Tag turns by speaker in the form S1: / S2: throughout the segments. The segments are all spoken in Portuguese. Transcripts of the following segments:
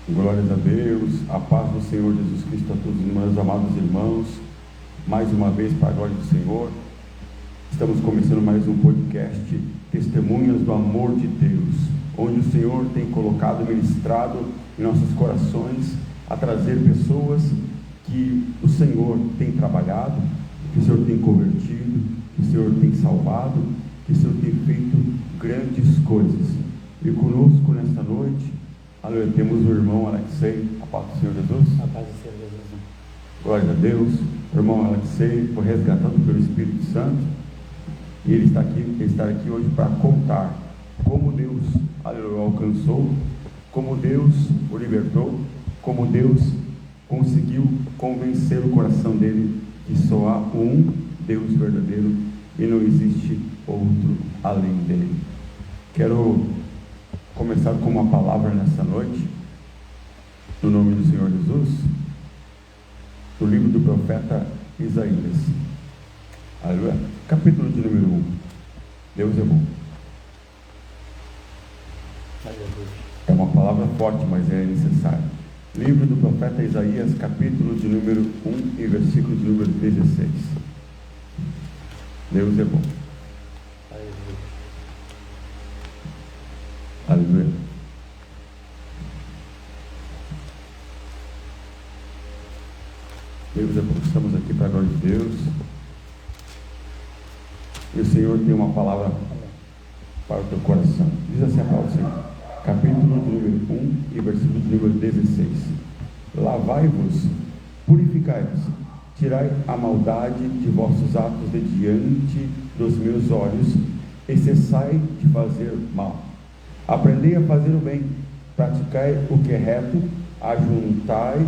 S1: Glórias a Deus, a paz do Senhor Jesus Cristo a todos os meus amados irmãos. Mais uma vez, para a glória do Senhor, estamos começando mais um podcast, Testemunhas do Amor de Deus, onde o Senhor tem colocado, ministrado em nossos corações, a trazer pessoas que o Senhor tem trabalhado, que o Senhor tem convertido, que o Senhor tem salvado, que o Senhor tem feito grandes coisas. E conosco nesta noite, aleluia, temos o irmão Alexei. A paz do Senhor Jesus.
S2: A paz do Senhor Jesus.
S1: Glória a Deus. O irmão Alexei foi resgatado pelo Espírito Santo e ele está aqui hoje para contar como Deus, aleluia, o alcançou, como Deus o libertou, como Deus conseguiu convencer o coração dele que só há um Deus verdadeiro e não existe outro além dele. Quero começar com uma palavra nessa noite, no nome do Senhor Jesus, do livro do profeta Isaías, aleluia, capítulo de número 1. Deus é bom. É uma palavra forte, mas é necessária. Livro do profeta Isaías, capítulo de número 1 e versículo de número 16. Deus é bom. Aleluia. Deus é bom. Estamos aqui para a glória de Deus. E o Senhor tem uma palavra para o teu coração. Diz assim a palavra do Senhor. Capítulo de número 1 e versículo de número 16. Lavai-vos, purificai-vos, tirai a maldade de vossos atos de diante dos meus olhos, e cessai de fazer mal. Aprendei a fazer o bem, praticai o que é reto, ajudai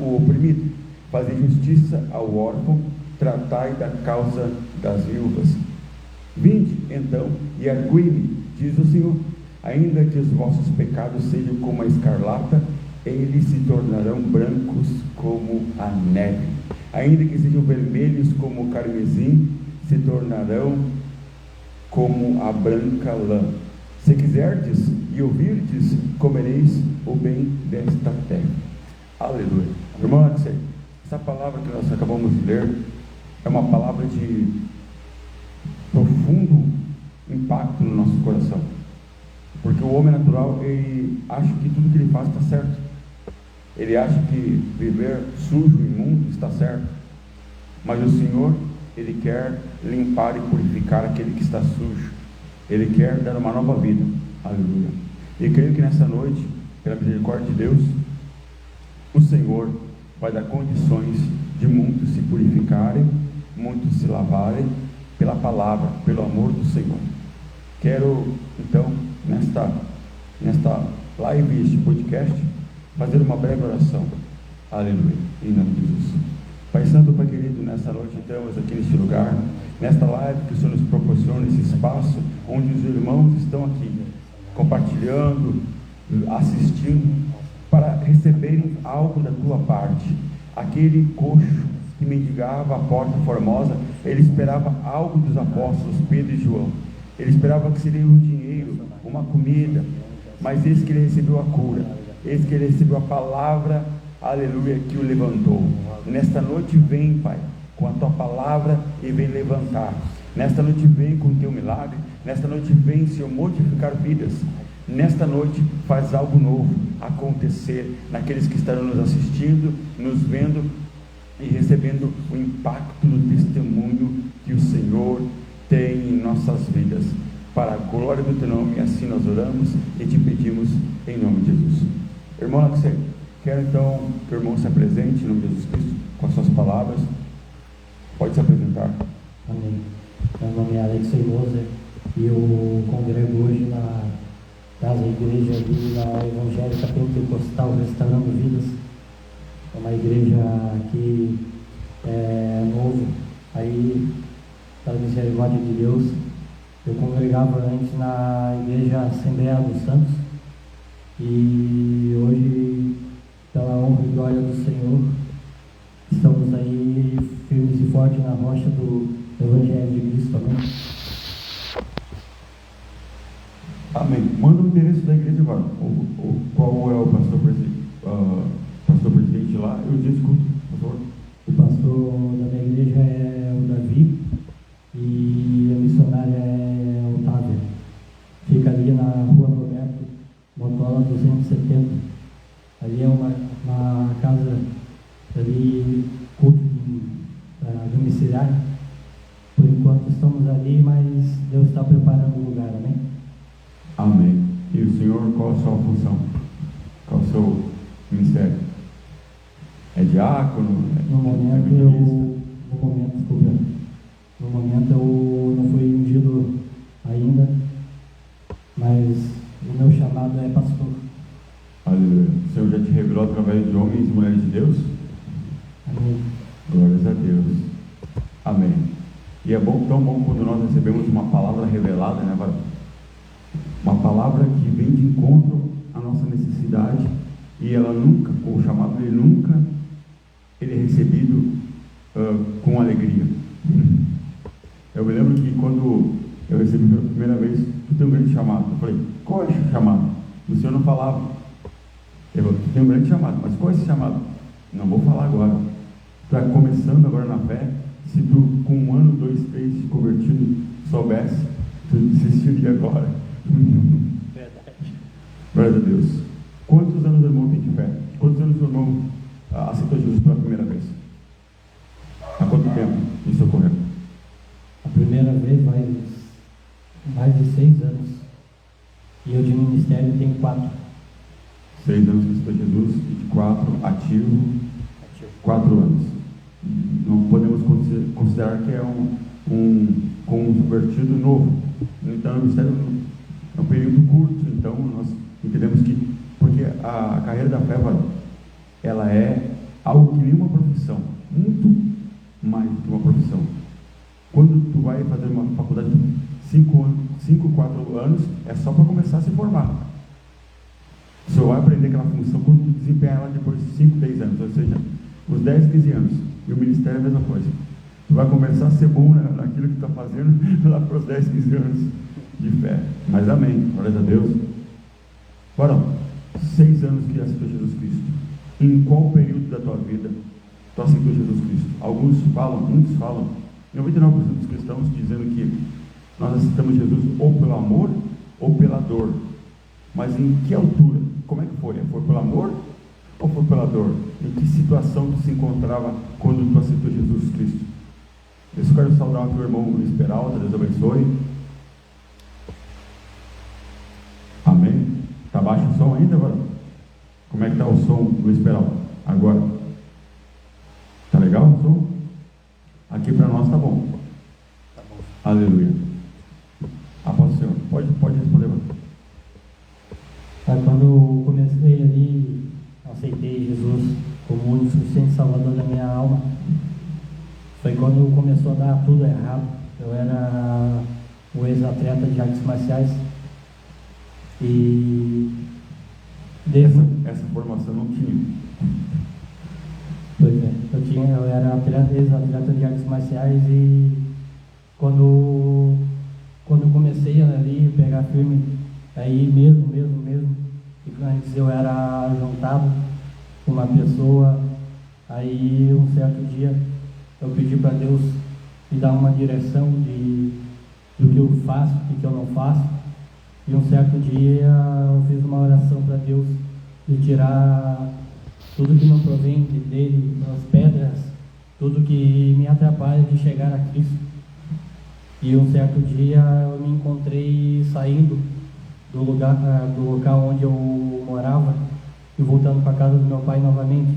S1: o oprimido, fazei justiça ao órfão, tratai da causa das viúvas. Vinde, então, e argui-me, diz o Senhor, ainda que os vossos pecados sejam como a escarlata, eles se tornarão brancos como a neve, ainda que sejam vermelhos como o carmesim, se tornarão como a branca lã. Se quiserdes e ouvirdes, comereis o bem desta terra. Aleluia. Irmão Alexei, essa palavra que nós acabamos de ler é uma palavra de profundo impacto no nosso coração, porque o homem natural, ele acha que tudo que ele faz está certo, ele acha que viver sujo, imundo está certo, mas o Senhor, ele quer limpar e purificar aquele que está sujo, ele quer dar uma nova vida. Aleluia. E creio que nessa noite, pela misericórdia de Deus, o Senhor vai dar condições de muitos se purificarem, muitos se lavarem pela palavra, pelo amor do Senhor. Quero então, nesta live, este podcast, fazer uma breve oração. Aleluia, em nome de Jesus. Pai Santo, Pai querido, nessa noite estamos aqui neste lugar, nesta live que o Senhor nos proporciona, esse espaço onde os irmãos estão aqui, compartilhando, assistindo, para receberem algo da tua parte. Aquele coxo que mendigava a porta formosa, ele esperava algo dos apóstolos Pedro e João, ele esperava que seria um dinheiro, uma comida, mas eis que ele recebeu a cura, eis que ele recebeu a palavra, aleluia, que o levantou. Nesta noite vem, Pai, com a tua palavra e vem levantar. Nesta noite vem com o teu milagre. Nesta noite vem, Senhor, modificar vidas. Nesta noite faz algo novo acontecer naqueles que estarão nos assistindo, nos vendo e recebendo o impacto do testemunho que o Senhor tem em nossas vidas. Para a glória do teu nome, assim nós oramos e te pedimos em nome de Jesus. Irmão Alexei, quero então que o irmão se apresente em nome de Jesus Cristo com as suas palavras. Pode se apresentar.
S2: Amém. Meu nome é Alexei Moser e eu congrego hoje na casa igreja ali na Evangélica Pentecostal Restaurando Vidas. É uma igreja que é novo aí, pela misericórdia de Deus. Eu congregava antes na igreja Assembleia dos Santos e hoje, pela honra e glória do Senhor, estamos aí firmes e fortes na rocha do Evangelho de Cristo. Amém.
S1: Amém. Manda o endereço da igreja agora. Qual os dias de culto, por favor.
S2: O pastor da minha igreja é o Davi e a missionária é a Otávia. Fica ali na Rua Roberto, Motola 270. Ali é uma casa ali, culto domiciliário. Por enquanto estamos ali, mas Deus está preparando o lugar, amém?
S1: Amém. E o senhor, qual a sua função? Qual o seu ministério? É diácono?
S2: No momento eu não fui ungido ainda, mas o meu chamado é pastor.
S1: Aleluia. O Senhor já te revelou através de homens e mulheres de Deus?
S2: Amém.
S1: Glórias a Deus. Amém. E é bom, tão bom quando nós recebemos uma palavra revelada, né, varão? Uma palavra que vem de encontro à nossa necessidade, e ela nunca, com o chamado ele é recebido com alegria. Eu me lembro que quando eu recebi pela primeira vez, tu tem um grande chamado. Eu falei, qual é esse chamado? O Senhor não falava. Ele falou, tu tem um grande chamado, mas qual é esse chamado? Não vou falar agora. Tu está começando agora na fé. Se tu, com 1 ano, 2, 3 de convertido, soubesse, tu desistiria agora.
S2: Verdade.
S1: Glória a Deus. Quantos anos o irmão tem de fé? Quantos anos o irmão aceitou Jesus pela primeira vez? Há quanto tempo isso ocorreu?
S2: A primeira vez mais de 6 anos. E eu de ministério tenho 4.
S1: 6 anos que aceitou Jesus e de 4 ativo, 4 anos. Não podemos considerar que é um convertido novo. Então, o ministério é um período curto. Então, nós entendemos que, porque a carreira da fé, ela é algo que nem uma profissão, muito mais do que uma profissão. Quando tu vai fazer uma faculdade de 4 anos, é só para começar a se formar. Tu só vai aprender aquela função quando tu desempenha ela depois de 5, 10 anos, ou seja, os 10, 15 anos. E o ministério é a mesma coisa. Tu vai começar a ser bom naquilo que tu está fazendo lá para os 10, 15 anos de fé. Mas amém, glórias a Deus. Agora, 6 anos que aceitou Jesus Cristo. Em qual período da tua vida tu aceitou Jesus Cristo? Muitos falam, 99% dos cristãos dizendo que nós aceitamos Jesus ou pelo amor ou pela dor. Mas em que altura? Como é que foi? Foi pelo amor ou foi pela dor? Em que situação tu se encontrava quando tu aceitou Jesus Cristo? Eu só quero saudar o teu irmão Luiz Peralta, Deus abençoe. Amém? Está baixo o som ainda, agora? Como é que está o som, Luiz Peralta? Agora? Está legal o som? Aqui para nós está bom.
S2: Tá bom.
S1: Aleluia. Após o Senhor. Pode responder, mano.
S2: Quando eu comecei ali, aceitei Jesus como o único suficiente salvador da minha alma, foi quando começou a dar tudo errado. Eu era o ex-atleta de artes marciais e
S1: essa formação não tinha.
S2: Pois é, eu era ex-atleta de artes marciais e quando eu comecei ali a pegar firme, aí mesmo, e antes eu era juntado com uma pessoa, aí um certo dia eu pedi para Deus me dar uma direção do que eu faço e que eu não faço, e um certo dia eu fiz uma oração para Deus de tirar tudo que não provém dele, as pedras, tudo que me atrapalha de chegar a Cristo. E um certo dia eu me encontrei saindo do local onde eu morava e voltando para a casa do meu pai novamente.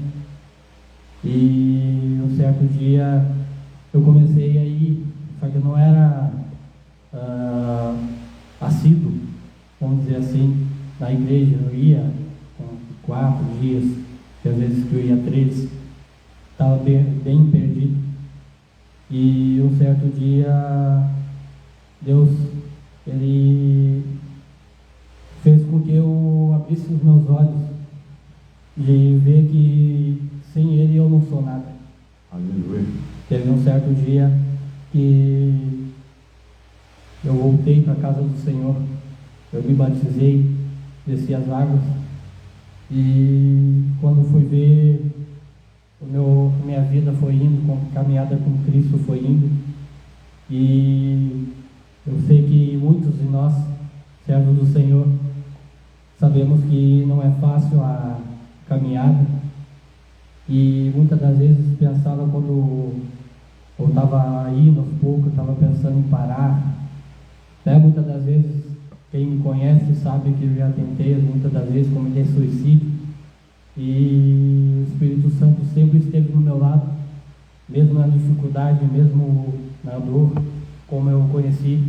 S2: E um certo dia eu comecei a ir, só que eu não era assíduo, vamos dizer assim, na igreja. Eu ia com 4 dias, que às vezes que eu ia 3, estava bem perdido. E um certo dia Deus, Ele fez com que eu abrisse os meus olhos de ver que sem Ele eu não sou nada.
S1: Aleluia.
S2: Teve um certo dia que eu voltei para a casa do Senhor, eu me batizei, desci as águas, e quando fui ver, a minha vida foi indo, a caminhada com Cristo foi indo, e eu sei que muitos de nós, servos do Senhor, sabemos que não é fácil a caminhada, e muitas das vezes pensava, quando eu estava indo aos poucos, eu estava pensando em parar, né? Muitas das vezes, quem me conhece sabe que eu já tentei, muitas das vezes, cometer suicídio, e o Espírito Santo sempre esteve do meu lado, mesmo na dificuldade, mesmo na dor, como eu conheci,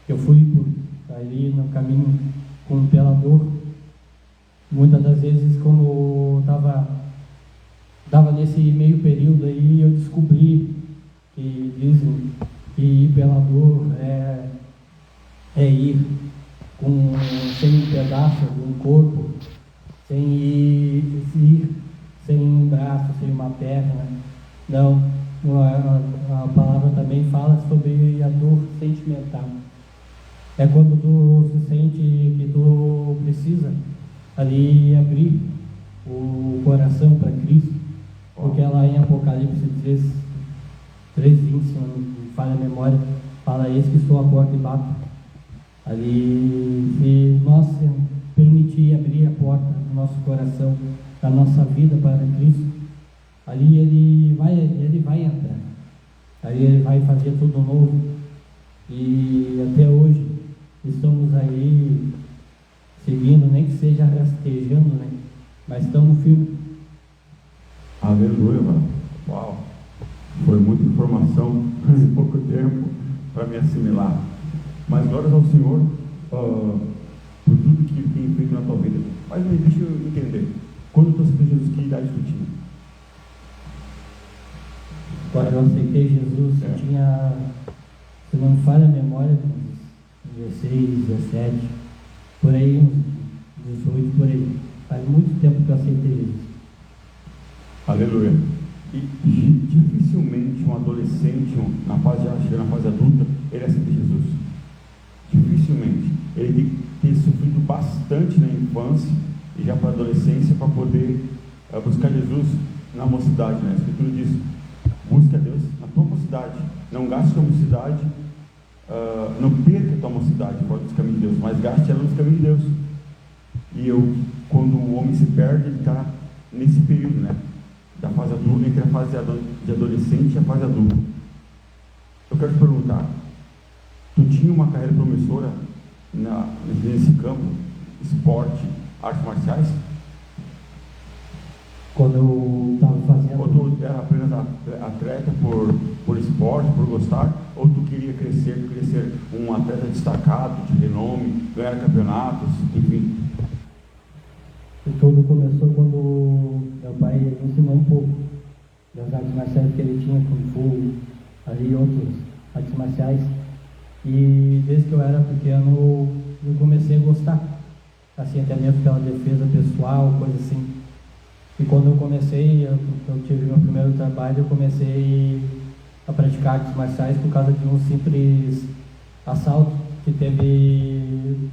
S2: eu fui por ali no caminho pela dor. Muitas das vezes, como eu estava nesse meio período aí, eu descobri que dizem que ir pela dor é ir sem um pedaço de um corpo, sem ir sem um braço, sem uma perna. Não, a palavra também fala sobre a dor sentimental. É quando tu se sente que tu precisa ali abrir o coração para Cristo, porque lá em Apocalipse 3:20, se não me falha a memória, fala: eis que estou à porta e bato. Ali, se nós permitir abrir a porta do nosso coração, da nossa vida para Cristo, ali ele vai entrar, ali ele vai fazer tudo novo. E até hoje estamos aí seguindo, nem que seja rastejando, né? Mas estamos firmes.
S1: Aleluia, mano. Uau! Foi muita informação em pouco tempo para me assimilar. Mas glórias ao Senhor por tudo que Ele tem feito na tua vida. Mas deixa eu entender. Quando tu aceitou Jesus, que idade tu tinha?
S2: Quando eu aceitei Jesus, eu tinha, se não me falha a memória, uns 16, 17, por aí, uns 18, por aí. Faz muito tempo que eu aceitei Jesus.
S1: Aleluia. E dificilmente um adolescente, na fase adulta, ele aceita Jesus. Dificilmente. Ele tem que ter sofrido bastante na infância e já para a adolescência para poder buscar Jesus na mocidade, né? A Escritura diz: busca a Deus na tua mocidade, não gaste a tua mocidade, não perca a tua mocidade fora dos caminhos de Deus, mas gaste ela nos caminhos de Deus. E quando o homem se perde, ele está nesse período, né? Da fase adulta, entre a fase de adolescente e a fase adulta. Eu quero te perguntar, tu tinha uma carreira promissora nesse campo, esporte, artes marciais?
S2: Quando eu estava fazendo...
S1: Ou tu era apenas atleta por esporte, por gostar, ou tu queria crescer, ser um atleta destacado, de renome, ganhar campeonatos, enfim?
S2: Tudo começou quando meu pai me ensinou um pouco das artes marciais que ele tinha, Kung Fu, ali outras artes marciais. E desde que eu era pequeno, eu comecei a gostar, assim, até mesmo pela defesa pessoal, coisa assim. E quando eu comecei, eu tive meu primeiro trabalho, eu comecei a praticar artes marciais por causa de um simples assalto que teve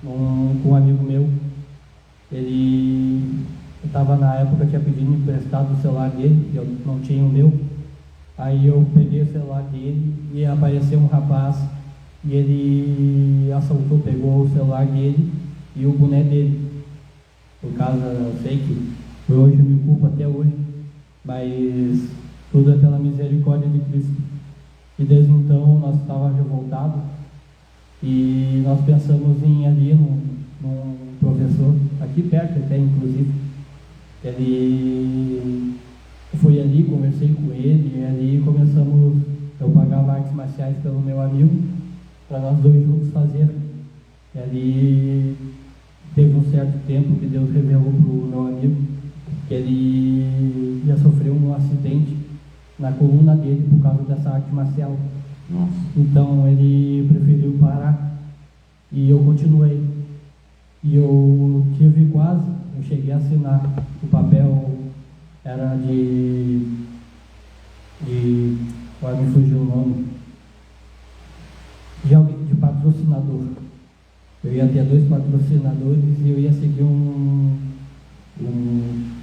S2: com um amigo meu. Ele estava na época, tinha pedido emprestado o celular dele, eu não tinha o meu. Aí eu peguei o celular dele e apareceu um rapaz e ele assaltou, pegou o celular dele e o boné dele. Por causa, eu sei que hoje eu me culpo até hoje, mas tudo é pela misericórdia de Cristo. E desde então nós estávamos revoltados e nós pensamos em ir ali num professor, aqui perto até inclusive. Ele fui ali, conversei com ele e ali começamos, eu pagava artes marciais pelo meu amigo, para nós dois juntos fazer. E ali teve um certo tempo que Deus revelou para o meu amigo que ele ia sofrer um acidente na coluna dele por causa dessa arte marcial.
S1: Nossa.
S2: Então ele preferiu parar e eu continuei. E eu tive quase, eu cheguei a assinar o papel, era agora me fugiu o nome, de patrocinador. Eu ia ter 2 patrocinadores e eu ia seguir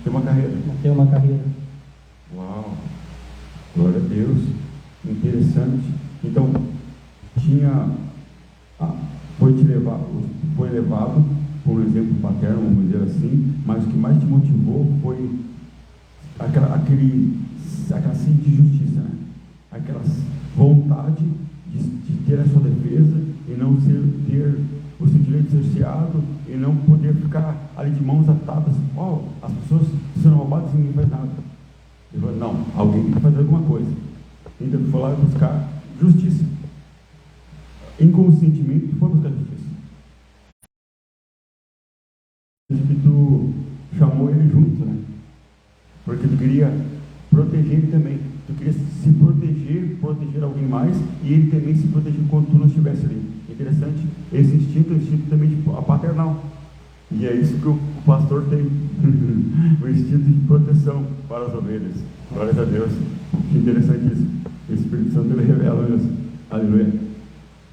S1: Tem uma carreira.
S2: ter uma carreira.
S1: exemplo paterno, vamos dizer assim, mas o que mais te motivou foi aquela sede de justiça, né? Aquela vontade de ter a sua defesa e não ter o seu direito cerceado e não poder ficar ali de mãos atadas. As pessoas sendo roubadas e ninguém faz nada. Ele falou, não, alguém tem que fazer alguma coisa. Então foi lá buscar justiça. Inconscientemente foi buscar justiça. Que tu chamou ele junto, né? Porque tu queria proteger ele também. Tu queria se proteger alguém mais, e ele também se proteger quando tu não estivesse ali. Interessante, esse instinto é um instinto também paternal. E é isso que o pastor tem, o instinto de proteção para as ovelhas. Glórias a Deus. Que interessante isso. O Espírito Santo ele revela mesmo. Aleluia.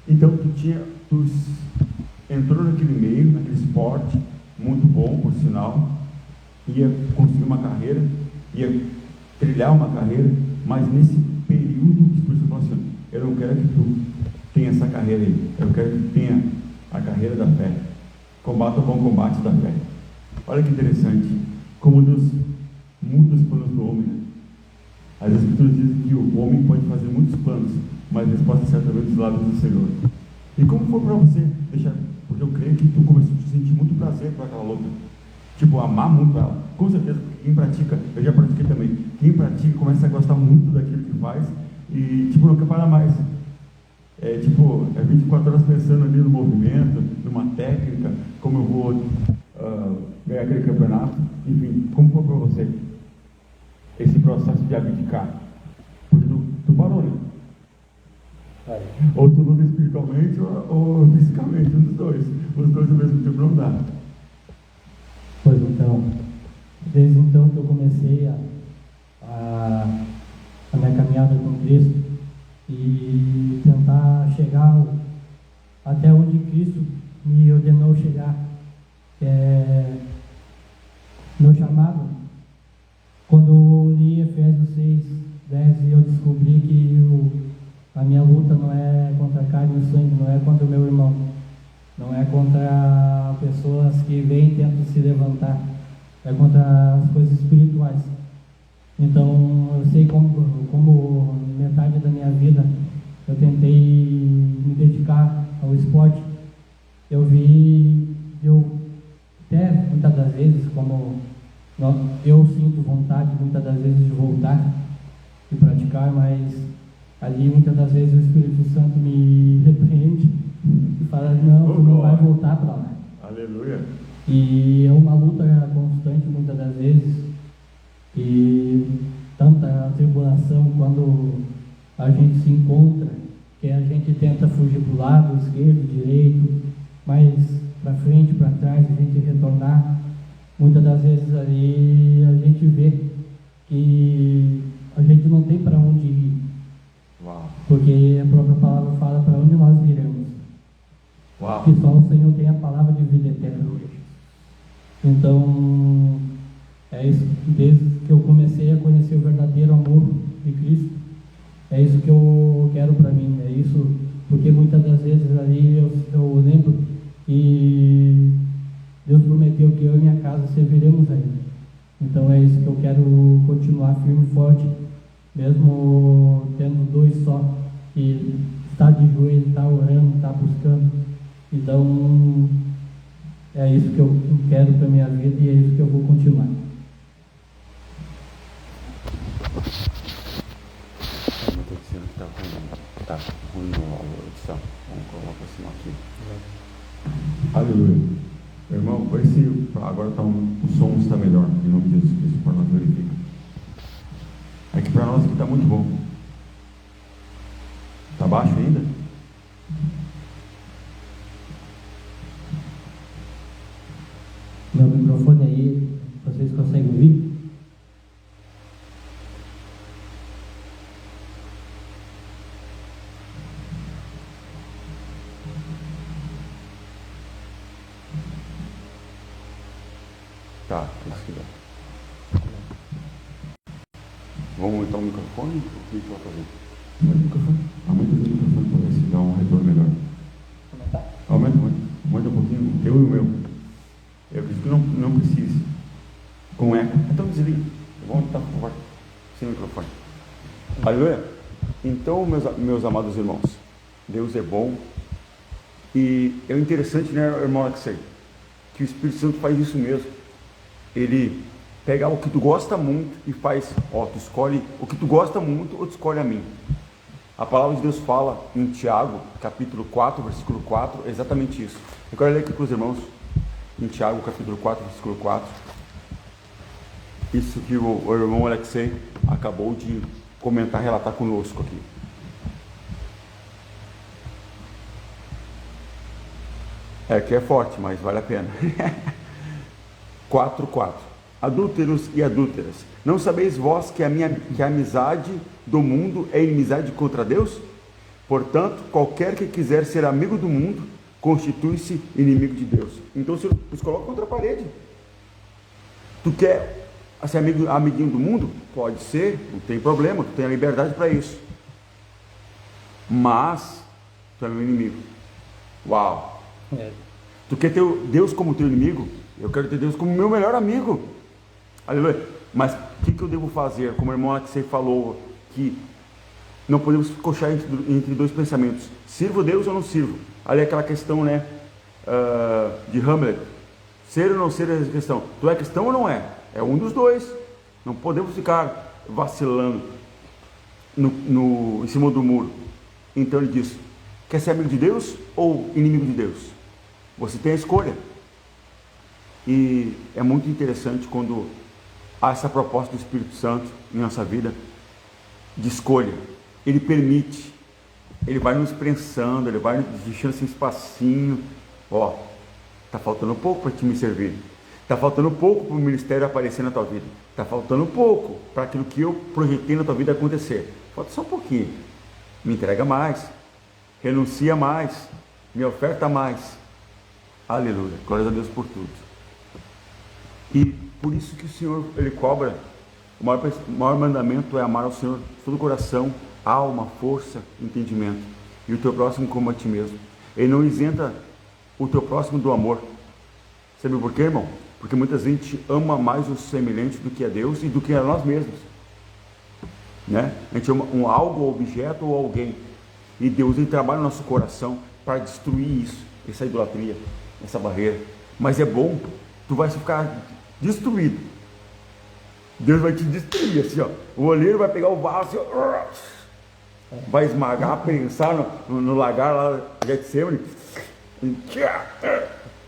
S1: Então tu entrou naquele meio, naquele esporte, muito bom, por sinal, ia conseguir uma carreira, ia trilhar uma carreira, mas nesse período, o Espírito Santo falou assim, eu não quero que tu tenha essa carreira aí, eu quero que tu tenha a carreira da fé, combata o bom combate da fé. Olha que interessante, como Deus muda os planos do homem, né? As Escrituras dizem que o homem pode fazer muitos planos, mas a resposta é certamente dos lábios do Senhor. E como foi para você deixar? Porque eu creio que tu começou a sentir muito prazer por aquela luta. Tipo, amar muito ela. Com certeza, quem pratica, eu já pratiquei também. Quem pratica começa a gostar muito daquilo que faz e, tipo, não quer parar mais. É 24 horas pensando ali no movimento, numa técnica, como eu vou ganhar aquele campeonato. Enfim, como foi para você esse processo de abdicar? Porque tu parou, né? Ou tu luta espiritualmente ou fisicamente, um dos dois. Os dois ao mesmo tempo não dá.
S2: Pois então, desde então que eu comecei a minha caminhada com Cristo e tentar chegar até onde Cristo me ordenou chegar, meu chamado, quando eu li Efésios 6:10, eu descobri que a minha luta não é contra a carne e o sangue, não é contra o meu irmão, não é contra pessoas que vêm e tentam se levantar, é contra as coisas espirituais. Então, eu sei como metade da minha vida eu tentei me dedicar ao esporte. Eu até muitas das vezes, eu sinto vontade muitas das vezes de voltar e praticar, mas ali muitas das vezes o Espírito Santo me repreende e fala, não, tu não vai voltar para lá.
S1: Aleluia.
S2: E é uma luta constante muitas das vezes, e tanta tribulação quando a gente se encontra, que a gente tenta fugir para o lado esquerdo, direito, mas para frente, para trás, a gente retornar. Muitas das vezes ali a gente vê que a gente não tem para onde ir.
S1: Uau.
S2: Porque a própria palavra fala para onde nós iremos.
S1: Uau.
S2: Que só o Senhor tem a palavra de vida eterna. Então, é isso. Desde que eu comecei a conhecer o verdadeiro amor de Cristo, é isso que eu quero para mim. É isso, porque muitas das vezes ali eu lembro que Deus prometeu que eu e minha casa serviremos a Ele. Então é isso que eu quero continuar firme e forte, mesmo tendo dois só, que está de joelho, está orando, está buscando. Então é isso que eu quero para a minha vida e é isso que eu vou continuar.
S1: Tá ruim a edição. Vamos colocar assim aqui. Aleluia. Meu irmão, agora o som está melhor, em nome de Jesus Cristo, para nós verificar. É que para nós aqui está muito bom. Está baixo ainda?
S2: Meu microfone aí, vocês conseguem ouvir?
S1: Tá, consegui. Vamos aumentar o microfone? O que a gente vai fazer? Aumenta o microfone? Aumenta o microfone para ver se dá um retorno melhor. Aumenta um pouquinho, o teu e o meu. que não precise. Com eco. Então desliga. Vamos estar por favor, sem microfone. Aleluia. Então, meus amados irmãos, Deus é bom. E é interessante, né, irmão Alexei, que o Espírito Santo faz isso mesmo. Ele pega o que tu gosta muito e faz, tu escolhe o que tu gosta muito ou tu escolhe a mim. A palavra de Deus fala em Tiago, capítulo 4, versículo 4, exatamente isso. Eu quero ler aqui para os irmãos, em Tiago, capítulo 4, versículo 4. Isso que o irmão Alexei acabou de comentar, relatar conosco aqui. Que é forte, mas vale a pena. 4:4. Adúlteros e adúlteras, não sabeis vós que a amizade do mundo é inimizade contra Deus? Portanto, qualquer que quiser ser amigo do mundo, constitui-se inimigo de Deus. Então, você os coloca contra a parede. Tu quer ser amiguinho do mundo? Pode ser, não tem problema, tu tem a liberdade para isso. Mas, tu é meu inimigo. Uau! Tu quer ter Deus como teu inimigo? Eu quero ter Deus como meu melhor amigo. Aleluia. Mas o que eu devo fazer? Como o irmão Alexei falou, que não podemos coxar entre dois pensamentos. Sirvo Deus ou não sirvo? Ali é aquela questão, né, de Hamlet. Ser ou não ser é a questão. Tu é cristão ou não é? É um dos dois. Não podemos ficar vacilando em cima do muro. Então ele diz, quer ser amigo de Deus ou inimigo de Deus? Você tem a escolha. E é muito interessante quando há essa proposta do Espírito Santo em nossa vida, de escolha. Ele permite, ele vai nos prensando, ele vai nos deixando esse espacinho. Está faltando pouco para te me servir. Está faltando pouco para o ministério aparecer na tua vida. Está faltando pouco para aquilo que eu projetei na tua vida acontecer. Falta só um pouquinho. Me entrega mais, renuncia mais, me oferta mais. Aleluia, glórias a Deus por tudo. E por isso que o Senhor, Ele cobra, o maior mandamento é amar ao Senhor de todo o coração, alma, força, entendimento, e o teu próximo como a ti mesmo. Ele não isenta o teu próximo do amor. Sabe por quê, irmão? Porque muitas vezes a gente ama mais o semelhante do que a Deus e do que a nós mesmos, né? A gente ama algo, objeto ou alguém, e Deus, Ele trabalha no nosso coração para destruir isso, essa idolatria, essa barreira. Mas é bom, tu vai ficar destruído. Deus vai te destruir assim, o olheiro vai pegar o vaso assim, vai esmagar, prensar no lagar lá de Getsemane.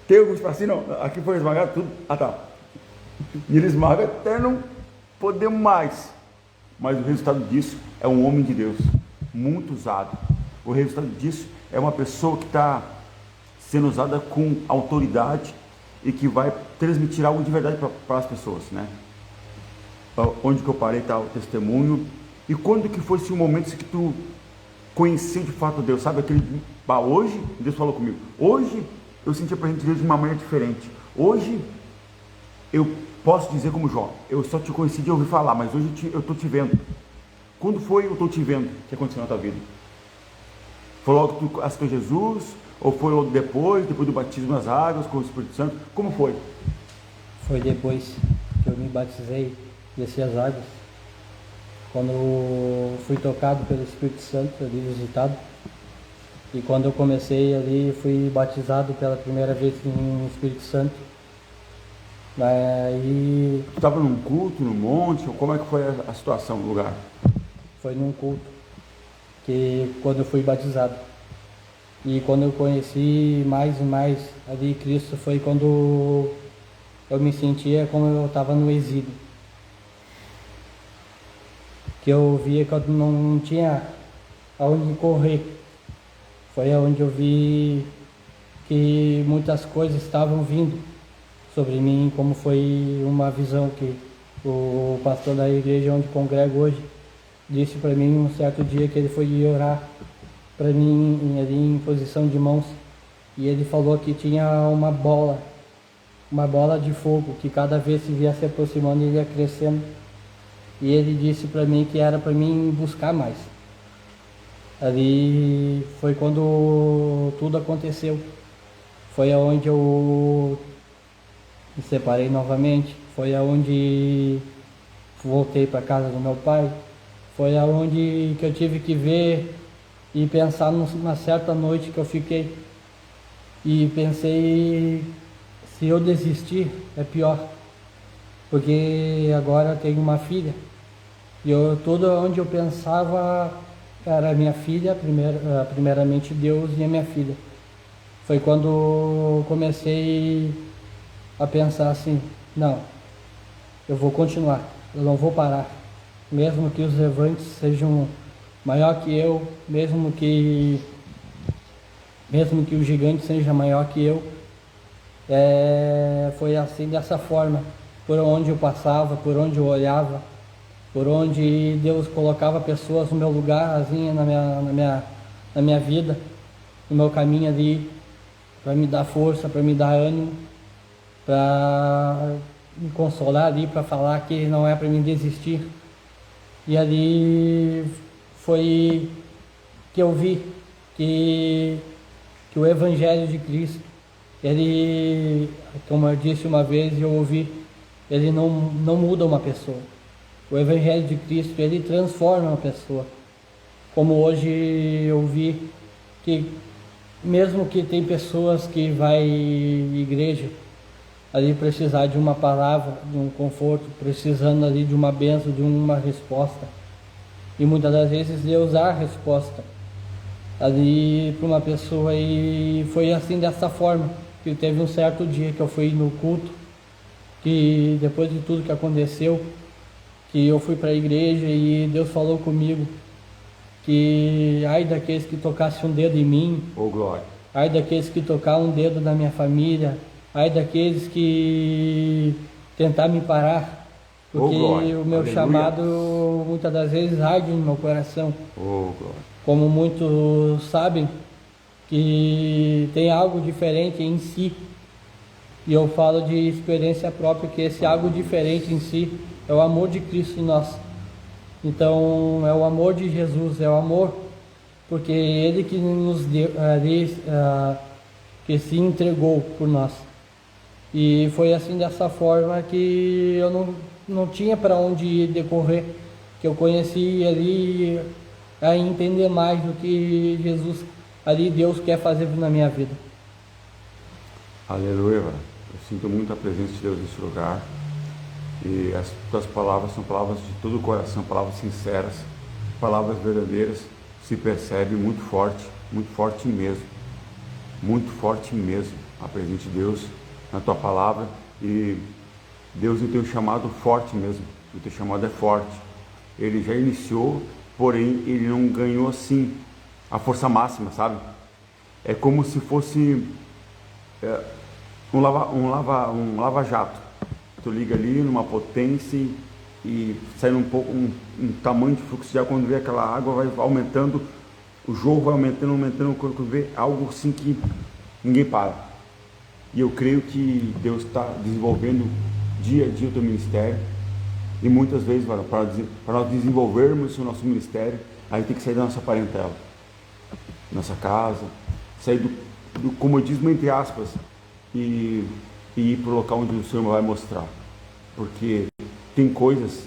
S1: Tem alguns para assim, não, aqui foi esmagado tudo, tá, e ele esmaga até não podemos mais, mas o resultado disso é um homem de Deus, muito usado. O resultado disso é uma pessoa que está sendo usada com autoridade e que vai transmitir algo de verdade para as pessoas, né? Onde que eu parei está o testemunho. E quando que foi esse momento que tu conheceu de fato Deus, sabe? Hoje Deus falou comigo, hoje eu senti a presença de Deus de uma maneira diferente. Hoje eu posso dizer como Jó, eu só te conheci de ouvir falar, mas hoje eu estou te vendo. Quando foi eu estou te vendo que aconteceu na tua vida? Foi logo que tu aceitou Jesus? Ou foi logo depois do batismo nas águas com o Espírito Santo? Como foi?
S2: Foi depois que eu me batizei, desci as águas. Quando fui tocado pelo Espírito Santo, ali visitado. E quando eu comecei ali, fui batizado pela primeira vez no Espírito Santo. Aí...
S1: Tu estava num culto, no monte? Ou como é que foi a situação, o lugar?
S2: Foi num culto, que quando eu fui batizado. E quando eu conheci mais e mais ali Cristo, foi quando eu me sentia como eu estava no exílio. Que eu via que eu não tinha aonde correr. Foi onde eu vi que muitas coisas estavam vindo sobre mim, como foi uma visão que o pastor da igreja onde congrego hoje disse para mim um certo dia que ele foi orar para mim ali em posição de mãos, e ele falou que tinha uma bola de fogo que cada vez se via se aproximando, ele ia crescendo, e ele disse para mim que era para mim buscar mais. Ali foi quando tudo aconteceu, foi onde eu me separei novamente. Foi aonde voltei para casa do meu pai. Foi aonde que eu tive que ver e pensar numa certa noite que eu fiquei. E pensei, se eu desistir é pior, porque agora eu tenho uma filha. E tudo onde eu pensava era a minha filha, primeiramente Deus e a minha filha. Foi quando comecei a pensar assim, não, eu vou continuar, eu não vou parar. Mesmo que os levantes sejam maior que eu, mesmo que o gigante seja maior que eu, foi assim, dessa forma, por onde eu passava, por onde eu olhava, por onde Deus colocava pessoas no meu lugar, assim, na minha vida, no meu caminho ali, para me dar força, para me dar ânimo, para me consolar ali, para falar que não é para mim desistir. E ali foi que eu vi que o Evangelho de Cristo, ele, como eu disse uma vez e eu ouvi, ele não muda uma pessoa. O Evangelho de Cristo, ele transforma uma pessoa. Como hoje eu vi que mesmo que tem pessoas que vai à igreja ali precisar de uma palavra, de um conforto, precisando ali de uma bênção, de uma resposta. E muitas das vezes Deus dá a resposta ali para uma pessoa, e foi assim, dessa forma, que teve um certo dia que eu fui no culto, que depois de tudo que aconteceu, que eu fui para a igreja e Deus falou comigo que ai daqueles que tocassem um dedo em mim,
S1: glória.
S2: Ai daqueles que tocaram um dedo na minha família, ai daqueles que tentar me parar, porque o meu
S1: Aleluia.
S2: chamado muitas das vezes arde no meu coração.
S1: Glória.
S2: Como muitos sabem, que tem algo diferente em si, e eu falo de experiência própria, que esse algo diferente em si é o amor de Cristo em nós. Então é o amor de Jesus, é o amor, porque Ele que nos deu, que se entregou por nós. E foi assim, dessa forma, que eu não tinha para onde ir decorrer, que eu conheci ali a entender mais do que Jesus, ali Deus quer fazer na minha vida.
S1: Aleluia, eu sinto muito a presença de Deus nesse lugar. E as tuas palavras são palavras de todo o coração, palavras sinceras, palavras verdadeiras. Se percebe muito forte mesmo, muito forte mesmo a presença de Deus na tua palavra. E Deus tem um chamado forte mesmo, o teu chamado é forte. Ele já iniciou, porém ele não ganhou assim a força máxima, sabe? É como se fosse um lava-jato. Tu liga ali numa potência e sai um tamanho de fluxo de água. Quando vê aquela água vai aumentando, o jogo vai aumentando, quando vê algo assim que ninguém para. E eu creio que Deus está desenvolvendo dia a dia o teu ministério. E muitas vezes, para nós desenvolvermos o nosso ministério, a gente tem que sair da nossa parentela, nossa casa, sair do comodismo, entre aspas, e ir para o local onde o Senhor vai mostrar. Porque tem coisas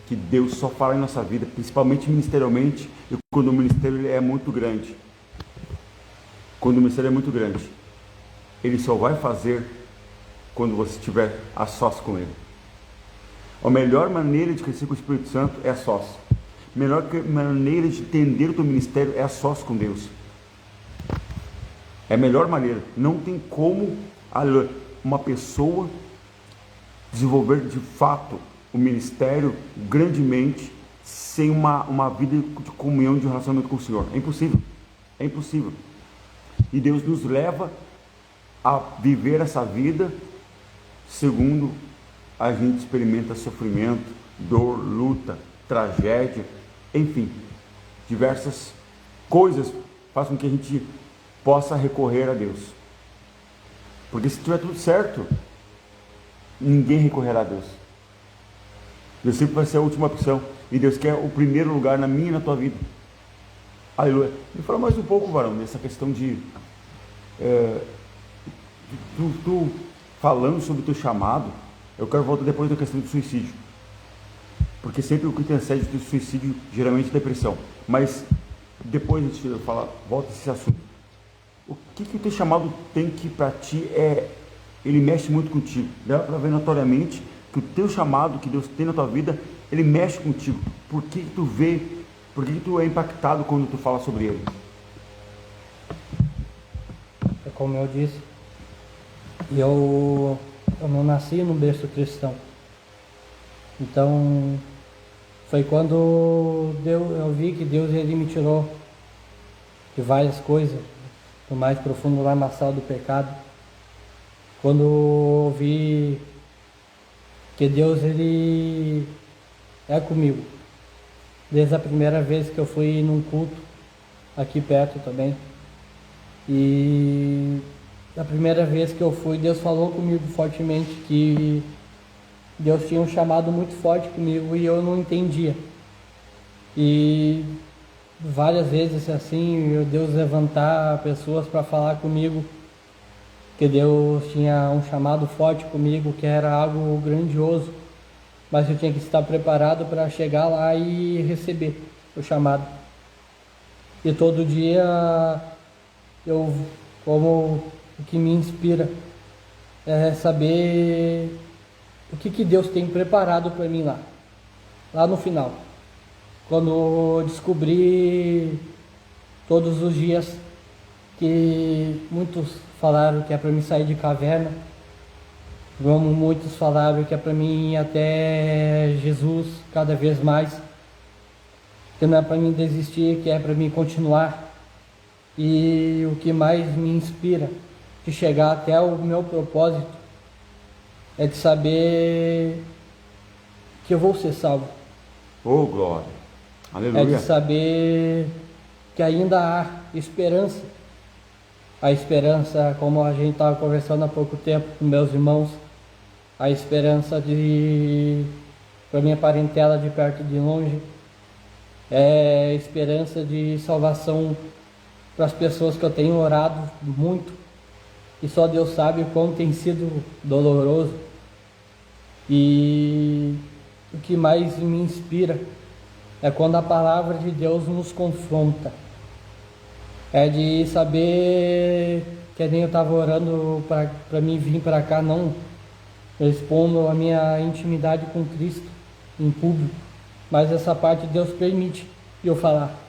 S1: que Deus só fala em nossa vida, principalmente ministerialmente, e quando o ministério é muito grande. Quando o ministério é muito grande, Ele só vai fazer quando você estiver a sós com Ele. A melhor maneira de crescer com o Espírito Santo é a sós. A melhor maneira de entender o teu ministério é a sós com Deus. É a melhor maneira. Não tem como uma pessoa desenvolver de fato o ministério grandemente sem uma vida de comunhão, de relacionamento com o Senhor. É impossível. É impossível. E Deus nos leva a viver essa vida segundo a gente experimenta sofrimento, dor, luta, tragédia, enfim, diversas coisas fazem com que a gente possa recorrer a Deus. Porque se tiver tudo certo, ninguém recorrerá a Deus. Deus sempre vai ser a última opção. E Deus quer o primeiro lugar na minha e na tua vida. Aleluia. Me fala mais um pouco, varão, dessa questão de tu falando sobre o teu chamado, eu quero voltar depois da questão do suicídio. Porque sempre o que antecede do suicídio, geralmente é depressão. Mas depois a gente volta a esse assunto. O que o teu chamado tem que para ti ele mexe muito contigo. Dá para ver notoriamente que o teu chamado que Deus tem na tua vida, ele mexe contigo. Por que tu vê, por que tu é impactado quando tu fala sobre ele?
S2: É como eu disse, eu não nasci num berço cristão. Então, foi quando eu vi que Deus ele me tirou de várias coisas, do mais profundo lamaçal do pecado. Quando eu vi que Deus ele é comigo. Desde a primeira vez que eu fui num culto, aqui perto também. E a primeira vez que eu fui, Deus falou comigo fortemente que Deus tinha um chamado muito forte comigo e eu não entendia. E várias vezes assim, Deus levantar pessoas para falar comigo que Deus tinha um chamado forte comigo, que era algo grandioso, mas eu tinha que estar preparado para chegar lá e receber o chamado. E todo dia como o que me inspira é saber o que Deus tem preparado para mim lá no final. Quando eu descobri todos os dias que muitos falaram que é para mim sair de caverna, como muitos falaram que é para mim ir até Jesus cada vez mais, que não é para mim desistir, que é para mim continuar. E o que mais me inspira de chegar até o meu propósito é de saber que eu vou ser salvo.
S1: Oh, glória! Aleluia!
S2: É de saber que ainda há esperança. A esperança, como a gente estava conversando há pouco tempo com meus irmãos, a esperança para minha parentela de perto e de longe, é esperança de salvação para as pessoas que eu tenho orado muito, e só Deus sabe o quão tem sido doloroso. E o que mais me inspira é quando a palavra de Deus nos confronta. É de saber que nem eu estava orando para mim vir para cá, não expondo a minha intimidade com Cristo em público, mas essa parte Deus permite eu falar.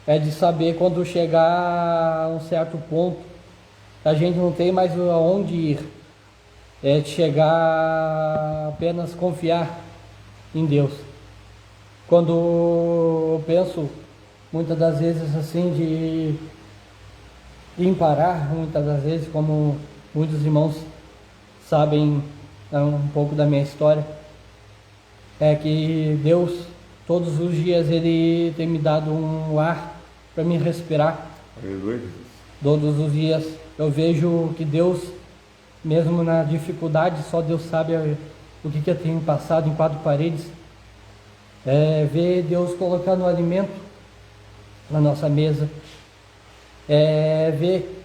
S2: É de saber quando chegar a um certo ponto, a gente não tem mais aonde ir. É de chegar apenas confiar em Deus. Quando eu penso, muitas das vezes assim, de parar, muitas das vezes, como muitos irmãos sabem um pouco da minha história, é que Deus, todos os dias, Ele tem me dado um ar para me respirar.
S1: Aleluia.
S2: Todos os dias eu vejo que Deus, mesmo na dificuldade, só Deus sabe o que eu tenho passado em 4 paredes, ver Deus colocando o alimento na nossa mesa, ver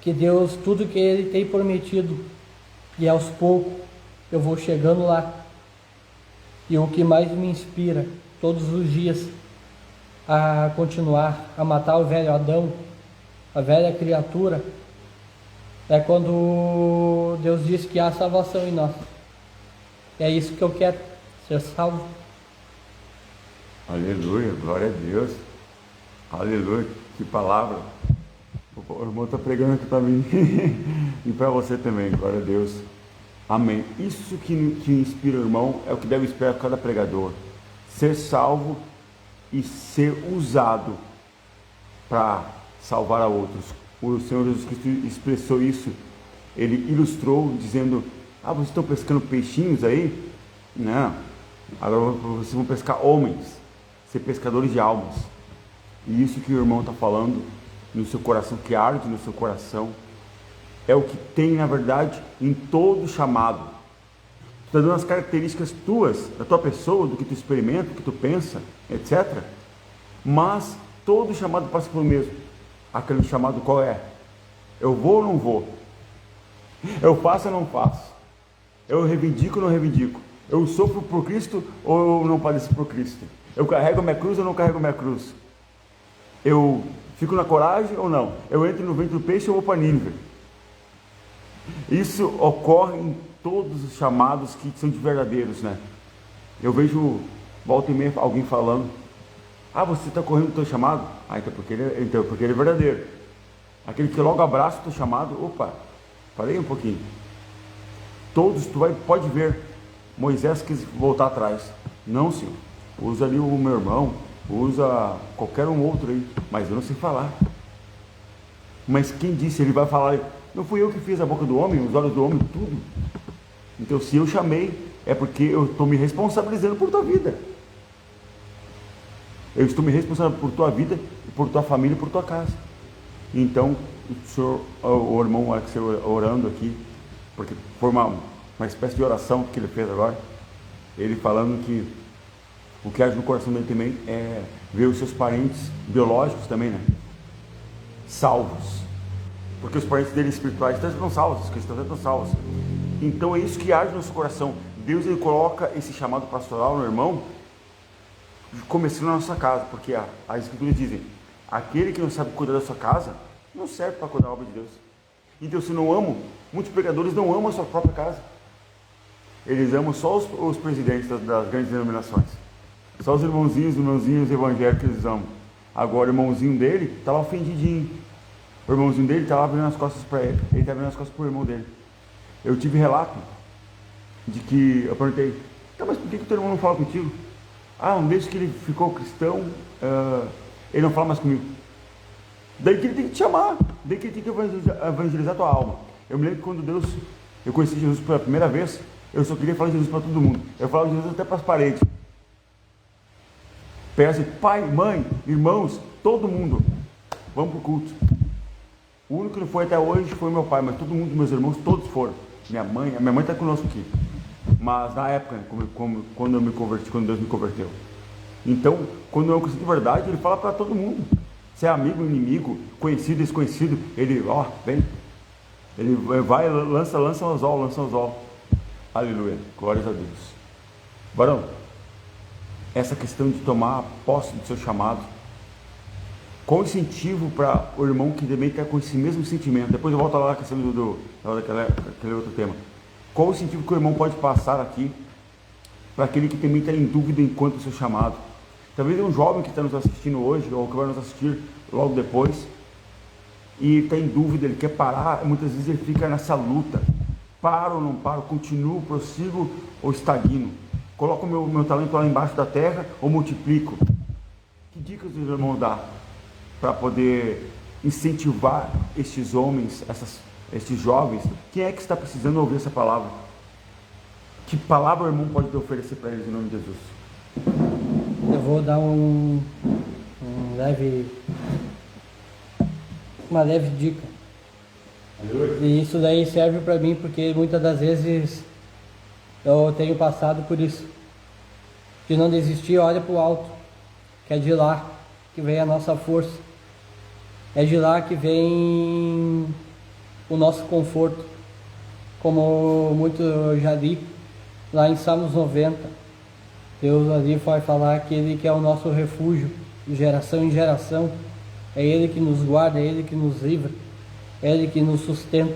S2: que Deus, tudo que Ele tem prometido, e aos poucos eu vou chegando lá. E o que mais me inspira todos os dias a continuar a matar o velho Adão, a velha criatura, é quando Deus diz que há salvação em nós. É isso que eu quero, ser salvo.
S1: Aleluia, glória a Deus. Aleluia, que palavra. O irmão está pregando aqui para mim e para você também, glória a Deus. Amém. Isso que inspira o irmão é o que deve esperar cada pregador. Ser salvo e ser usado para salvar a outros. O Senhor Jesus Cristo expressou isso. Ele ilustrou dizendo: vocês estão pescando peixinhos aí? Não. Agora vocês vão pescar homens. Ser pescadores de almas. E isso que o irmão está falando no seu coração, que arde no seu coração, é o que tem, na verdade, em todo chamado. Tu está dando as características tuas, da tua pessoa, do que tu experimenta, do que tu pensa, etc. Mas todo chamado passa pelo mesmo. Aquele chamado qual é? Eu vou ou não vou? Eu faço ou não faço? Eu reivindico ou não reivindico? Eu sofro por Cristo ou eu não padeço por Cristo? Eu carrego a minha cruz ou não carrego a minha cruz? Eu fico na coragem ou não? Eu entro no ventre do peixe ou vou para Nínive? Isso ocorre em todos os chamados que são de verdadeiros, né? Eu vejo, volta e meia, alguém falando: ah, você está correndo o teu chamado? Ah, então porque ele é verdadeiro. Aquele que logo abraça o teu chamado, opa, parei um pouquinho. Todos, pode ver, Moisés quis voltar atrás. Não, Senhor, usa ali o meu irmão, usa qualquer um outro aí, mas eu não sei falar. Mas quem disse? Ele vai falar: não fui eu que fiz a boca do homem, os olhos do homem, tudo. Então, se eu chamei, é porque eu estou me responsabilizando por tua vida. Eu estou me responsabilizando por tua vida, por tua família e por tua casa. Então, o irmão Alex orando aqui, porque foi uma espécie de oração que ele fez agora, ele falando que o que age no coração dele também é ver os seus parentes biológicos também, né, salvos, porque os parentes dele espirituais estão salvos, os cristãos estão salvos. Então é isso que age no nosso coração. Deus, ele coloca esse chamado pastoral no irmão, começando na nossa casa, porque as escrituras dizem: aquele que não sabe cuidar da sua casa não serve para cuidar da obra de Deus. Então, se não amam, muitos pregadores não amam a sua própria casa. Eles amam só os presidentes das grandes denominações, só os irmãozinhos evangélicos eles amam. Agora o irmãozinho dele está lá ofendidinho, o irmãozinho dele está lá virando as costas para ele está virando as costas para o irmão dele. Eu tive relato de que eu perguntei: tá, mas por que o teu irmão não fala contigo? Ah, desde que ele ficou cristão, ele não fala mais comigo. Daí que ele tem que te chamar, daí que ele tem que evangelizar a tua alma. Eu me lembro que quando eu conheci Jesus pela primeira vez, eu só queria falar de Jesus para todo mundo. Eu falava de Jesus até para as paredes. Peço: pai, mãe, irmãos, todo mundo, vamos para o culto. O único que não foi até hoje foi meu pai, mas todo mundo, meus irmãos, todos foram. A minha mãe está conosco aqui. Mas na época, quando eu me converti, quando Deus me converteu. Então, quando é um cristão de verdade, ele fala para todo mundo. Se é amigo, inimigo, conhecido, desconhecido, ele, vem. Ele vai, lança o anzol. Aleluia, glórias a Deus. Varão, essa questão de tomar posse do seu chamado, qual o incentivo para o irmão que também está com esse mesmo sentimento? Depois eu volto lá na questão daquele outro tema. Qual o incentivo que o irmão pode passar aqui para aquele que também está em dúvida enquanto o seu chamado? Talvez é um jovem que está nos assistindo hoje, ou que vai nos assistir logo depois, e está em dúvida, ele quer parar, muitas vezes ele fica nessa luta: paro ou não paro, continuo, prossigo ou estagno, coloco o meu talento lá embaixo da terra ou multiplico? Que dicas o irmão dá para poder incentivar estes homens, estes jovens? Quem é que está precisando ouvir essa palavra? Que palavra o irmão pode oferecer para eles em nome de Jesus?
S2: Eu vou dar uma leve dica. E isso daí serve para mim porque muitas das vezes eu tenho passado por isso. De não desistir, olha para o alto, que é de lá que vem a nossa força. É de lá que vem o nosso conforto. Como muito eu já li lá em Salmos 90. Deus ali vai falar que Ele que é o nosso refúgio, de geração em geração. É Ele que nos guarda, é Ele que nos livra, é Ele que nos sustenta.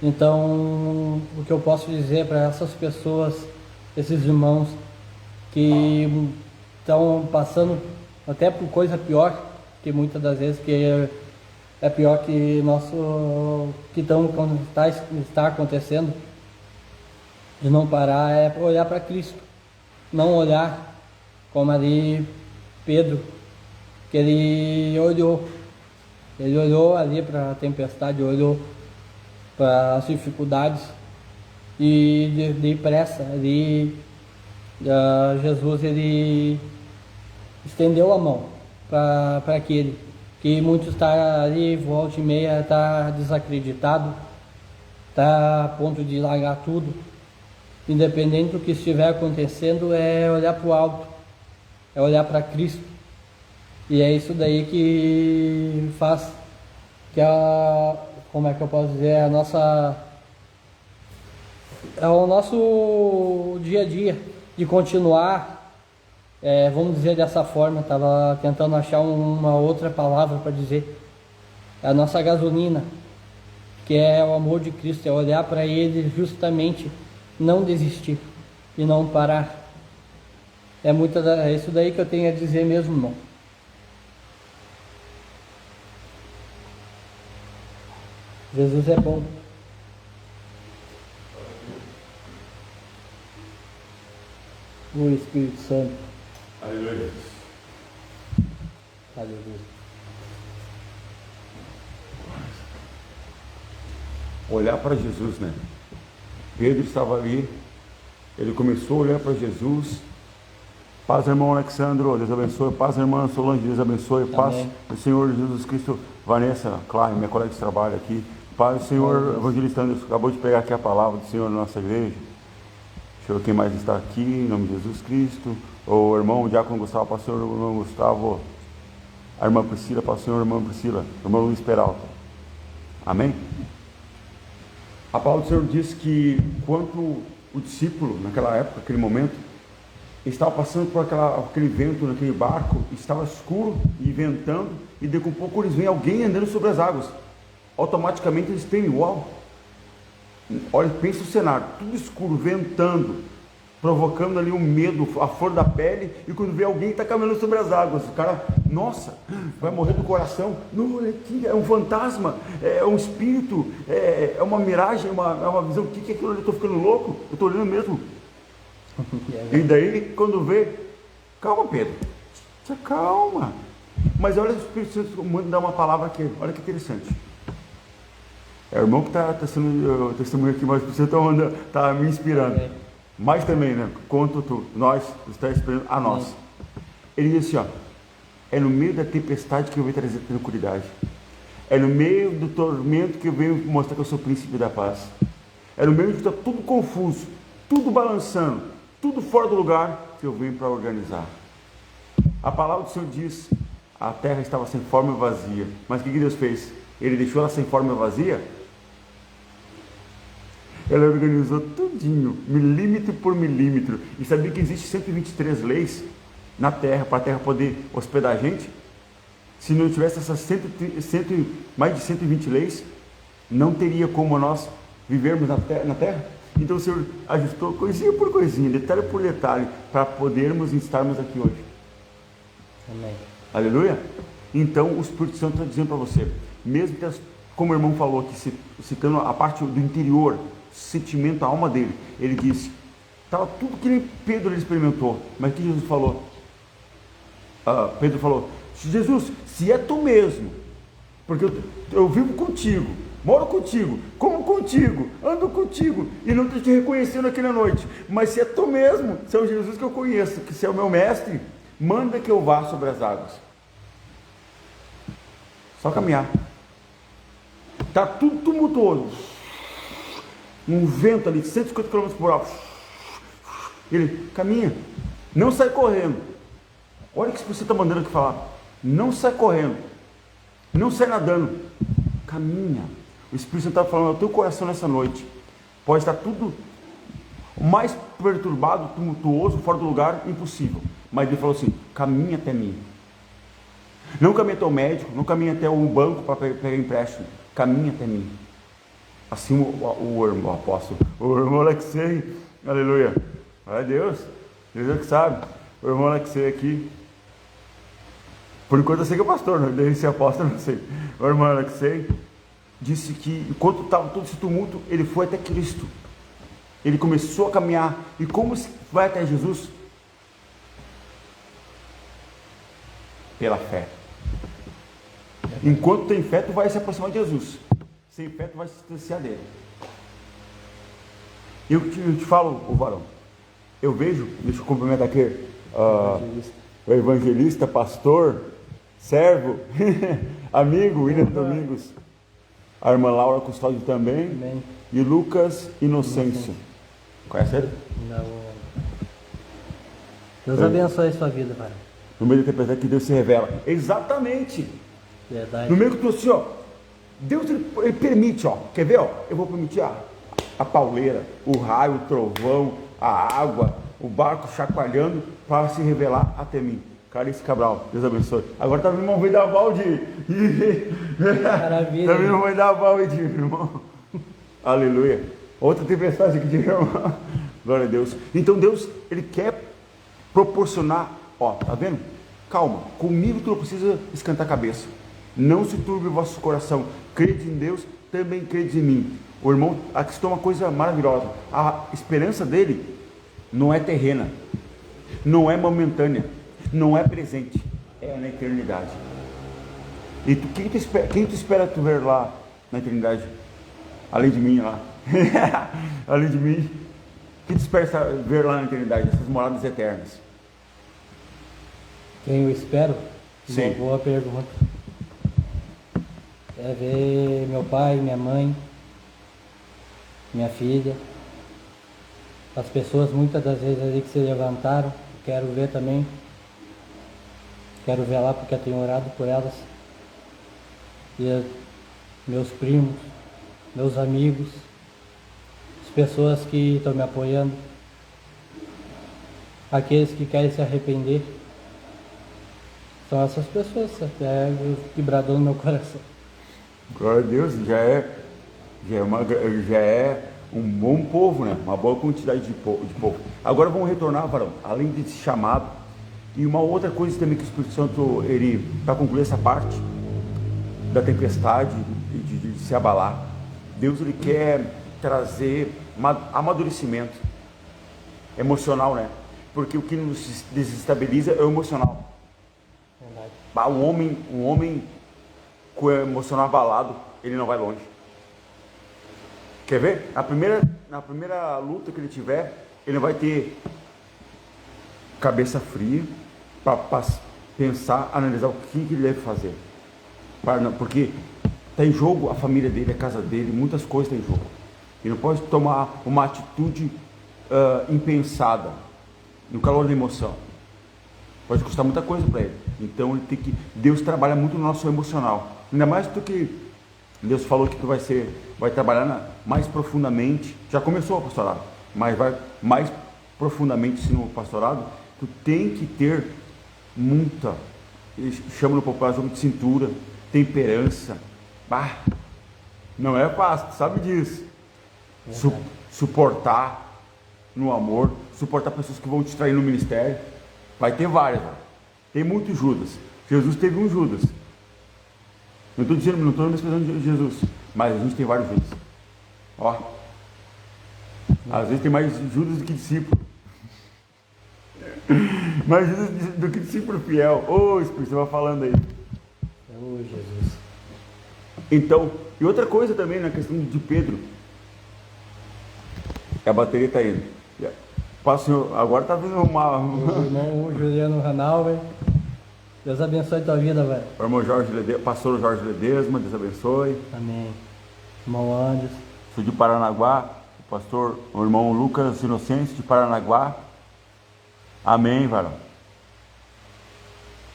S2: Então, o que eu posso dizer para essas pessoas, esses irmãos que estão passando até por coisa pior, que muitas das vezes que é pior que está acontecendo, de não parar, é olhar para Cristo. Não olhar como ali Pedro, que ele olhou ali para a tempestade, olhou para as dificuldades e depressa ali Jesus ele estendeu a mão para aquele que muitos está ali volta e meia, está desacreditado, está a ponto de largar tudo. Independente do que estiver acontecendo, é olhar para o alto, é olhar para Cristo. E é isso daí que faz como é que eu posso dizer, é o nosso dia a dia, de continuar, vamos dizer dessa forma, estava tentando achar uma outra palavra para dizer, é a nossa gasolina, que é o amor de Cristo, é olhar para Ele justamente, não desistir e não parar. É isso daí que eu tenho a dizer mesmo, irmão. Jesus é bom. O Espírito Santo.
S1: Aleluia.
S2: Aleluia.
S1: Olhar para Jesus, né? Pedro estava ali, ele começou a olhar para Jesus. Paz, irmão Alexandro, Deus abençoe. Paz, irmã Solange, Deus abençoe. Paz do Senhor Jesus Cristo. Vanessa Klein, minha colega de trabalho aqui. Paz do Senhor Evangelista Anderson, acabou de pegar aqui a palavra do Senhor na nossa igreja. Deixa eu ver quem mais está aqui, em nome de Jesus Cristo. O irmão Diácono Gustavo, pastor irmão Gustavo. A irmã Priscila, pastor irmã Priscila. Irmão Luiz Peralta. Amém? A palavra do Senhor diz que quando o discípulo, naquela época, naquele momento, estava passando por aquele vento naquele barco, estava escuro e ventando, e daqui a pouco eles veem alguém andando sobre as águas. Automaticamente eles temem, uau! Olha, pensa o cenário, tudo escuro, ventando, provocando ali um medo, a flor da pele, e quando vê alguém está caminhando sobre as águas, o cara, nossa, vai morrer do coração. Não, olha aqui, é um fantasma, é um espírito, é uma miragem, é uma visão. O que é aquilo ali? Eu estou ficando louco? Eu estou olhando mesmo. E daí, quando vê, calma, Pedro, se acalma. Mas olha, o Espírito Santo manda uma palavra aqui, olha que interessante. É o irmão que está sendo testemunho aqui, mas o Espírito Santo está me inspirando. Mas também, né? Quanto nós está inspirando a nós. Ele diz assim, ó, é no meio da tempestade que eu venho trazer tranquilidade. É no meio do tormento que eu venho mostrar que eu sou o príncipe da paz. É no meio de estar tudo confuso, tudo balançando, tudo fora do lugar, que eu venho para organizar. A palavra do Senhor diz, a terra estava sem forma e vazia. Mas o que Deus fez? Ele deixou ela sem forma e vazia? Ela organizou tudinho, milímetro por milímetro. E sabia que existe 123 leis na terra, para a terra poder hospedar a gente? Se não tivesse essas mais de 120 leis, não teria como nós vivermos na terra. Então o Senhor ajustou coisinha por coisinha, detalhe por detalhe, para podermos estarmos aqui hoje.
S2: Amém.
S1: Aleluia? Então o Espírito Santo está dizendo para você, mesmo que, como o irmão falou aqui, citando a parte do interior, sentimento, a alma dele, ele disse, estava tudo que Pedro ele experimentou, mas o que Jesus falou? Pedro falou, Jesus, se é tu mesmo, porque eu vivo contigo, moro contigo, como contigo, ando contigo, e não estou te reconhecendo aqui na noite, mas se é tu mesmo, se é o Jesus que eu conheço, que se é o meu mestre, manda que eu vá sobre as águas. Só caminhar. Está tudo tumultuoso, um vento ali, 150 km por hora. Ele caminha, não sai correndo. Olha o que você está mandando aqui falar. Não sai correndo, não sai nadando, caminha. O Espírito Santo está falando ao teu coração nessa noite. Pode estar tudo mais perturbado, tumultuoso, fora do lugar, impossível. Mas ele falou assim, caminha até mim. Não caminha até o médico, não caminha até um banco para pegar empréstimo. Caminha até mim. Assim o apóstolo, o irmão Alexei, aleluia, glória a Deus, Deus é que sabe, o irmão Alexei aqui, por enquanto eu sei que é pastor, não deve ser apóstolo, não sei. O irmão Alexei disse que enquanto estava todo esse tumulto, ele foi até Cristo, ele começou a caminhar. E como vai até Jesus? Pela fé. Enquanto tem fé, tu vai se aproximar de Jesus. Sem fé, tu vai se distanciar dele. Eu te falo, o varão, eu vejo, deixa eu cumprimentar aqui, o evangelista, pastor, servo, amigo, William Domingos, a irmã Laura Custódio também, amém. E Lucas Inocêncio. Conhece ele?
S2: Não. Deus abençoe a sua vida, varão.
S1: No meio da tempestade que Deus se revela. Exatamente.
S2: Verdade.
S1: No meio que tu assim, ó, Deus ele permite, ó, quer ver, ó? Eu vou permitir a pauleira, o raio, o trovão, a água, o barco chacoalhando para se revelar até mim. Clarice Cabral, Deus abençoe. Agora tá vindo uma vendaval
S2: Maravilha.
S1: tá vindo uma vendaval de irmão. Aleluia. Outra tempestade aqui de irmão. Glória a Deus. Então Deus, ele quer proporcionar, ó, tá vendo? Calma, comigo tu não precisa esquentar a cabeça. Não se turbe o vosso coração. Crede em Deus, também crede em mim. O irmão aqui está uma coisa maravilhosa. A esperança dele não é terrena, não é momentânea, não é presente, é na eternidade. E tu, quem tu espera tu ver lá na eternidade? Além de mim lá. Além de mim. Quem tu espera ver lá na eternidade? Essas moradas eternas.
S2: Quem eu espero?
S1: Sim.
S2: Uma boa pergunta. É ver meu pai, minha mãe, minha filha, as pessoas muitas das vezes ali que se levantaram, quero ver também, quero ver lá porque eu tenho orado por elas, e meus primos, meus amigos, as pessoas que estão me apoiando, aqueles que querem se arrepender, são essas pessoas, até vibrador no meu coração.
S1: Glória a Deus, já é um bom povo, né? Uma boa quantidade de povo. Agora vamos retornar, varão, além desse chamado, e uma outra coisa também que o Espírito Santo, ele, para concluir essa parte da tempestade, de se abalar, Deus, ele quer trazer amadurecimento emocional, né? Porque o que nos desestabiliza é o emocional. Verdade. Um homem com o emocional abalado, ele não vai longe. Quer ver? Na primeira luta que ele tiver, ele não vai ter cabeça fria para pensar, analisar o que ele deve fazer. Porque está em jogo a família dele, a casa dele, muitas coisas estão em jogo. Ele não pode tomar uma atitude impensada, no calor da emoção. Pode custar muita coisa para ele. Então ele tem que. Deus trabalha muito no nosso emocional. Ainda mais do que Deus falou que tu vai trabalhar mais profundamente. Já começou o pastorado, mas vai mais profundamente no pastorado. Tu tem que ter muita, chama no popular jogo de cintura, temperança. Não é fácil, tu sabe disso. Suportar no amor, suportar pessoas que vão te trair no ministério. Vai ter várias, tem muitos Judas. Jesus teve um Judas. Não estou menosprezando de Jesus, mas a gente tem vários Judas. Ó, às vezes tem mais Judas do que discípulo. Mais Judas do que discípulo fiel. Ô, Espírito, você vai falando aí.
S2: Ô, Jesus.
S1: Então, e outra coisa também na questão de Pedro. A bateria está indo. Agora está vindo uma.
S2: O irmão Juliano Ranal, velho. Deus abençoe tua vida, velho.
S1: O irmão pastor Jorge Ledesma, Deus abençoe.
S2: Amém. Irmão Anderson.
S1: Sou de Paranaguá, o irmão Lucas Inocêncio de Paranaguá. Amém, varão.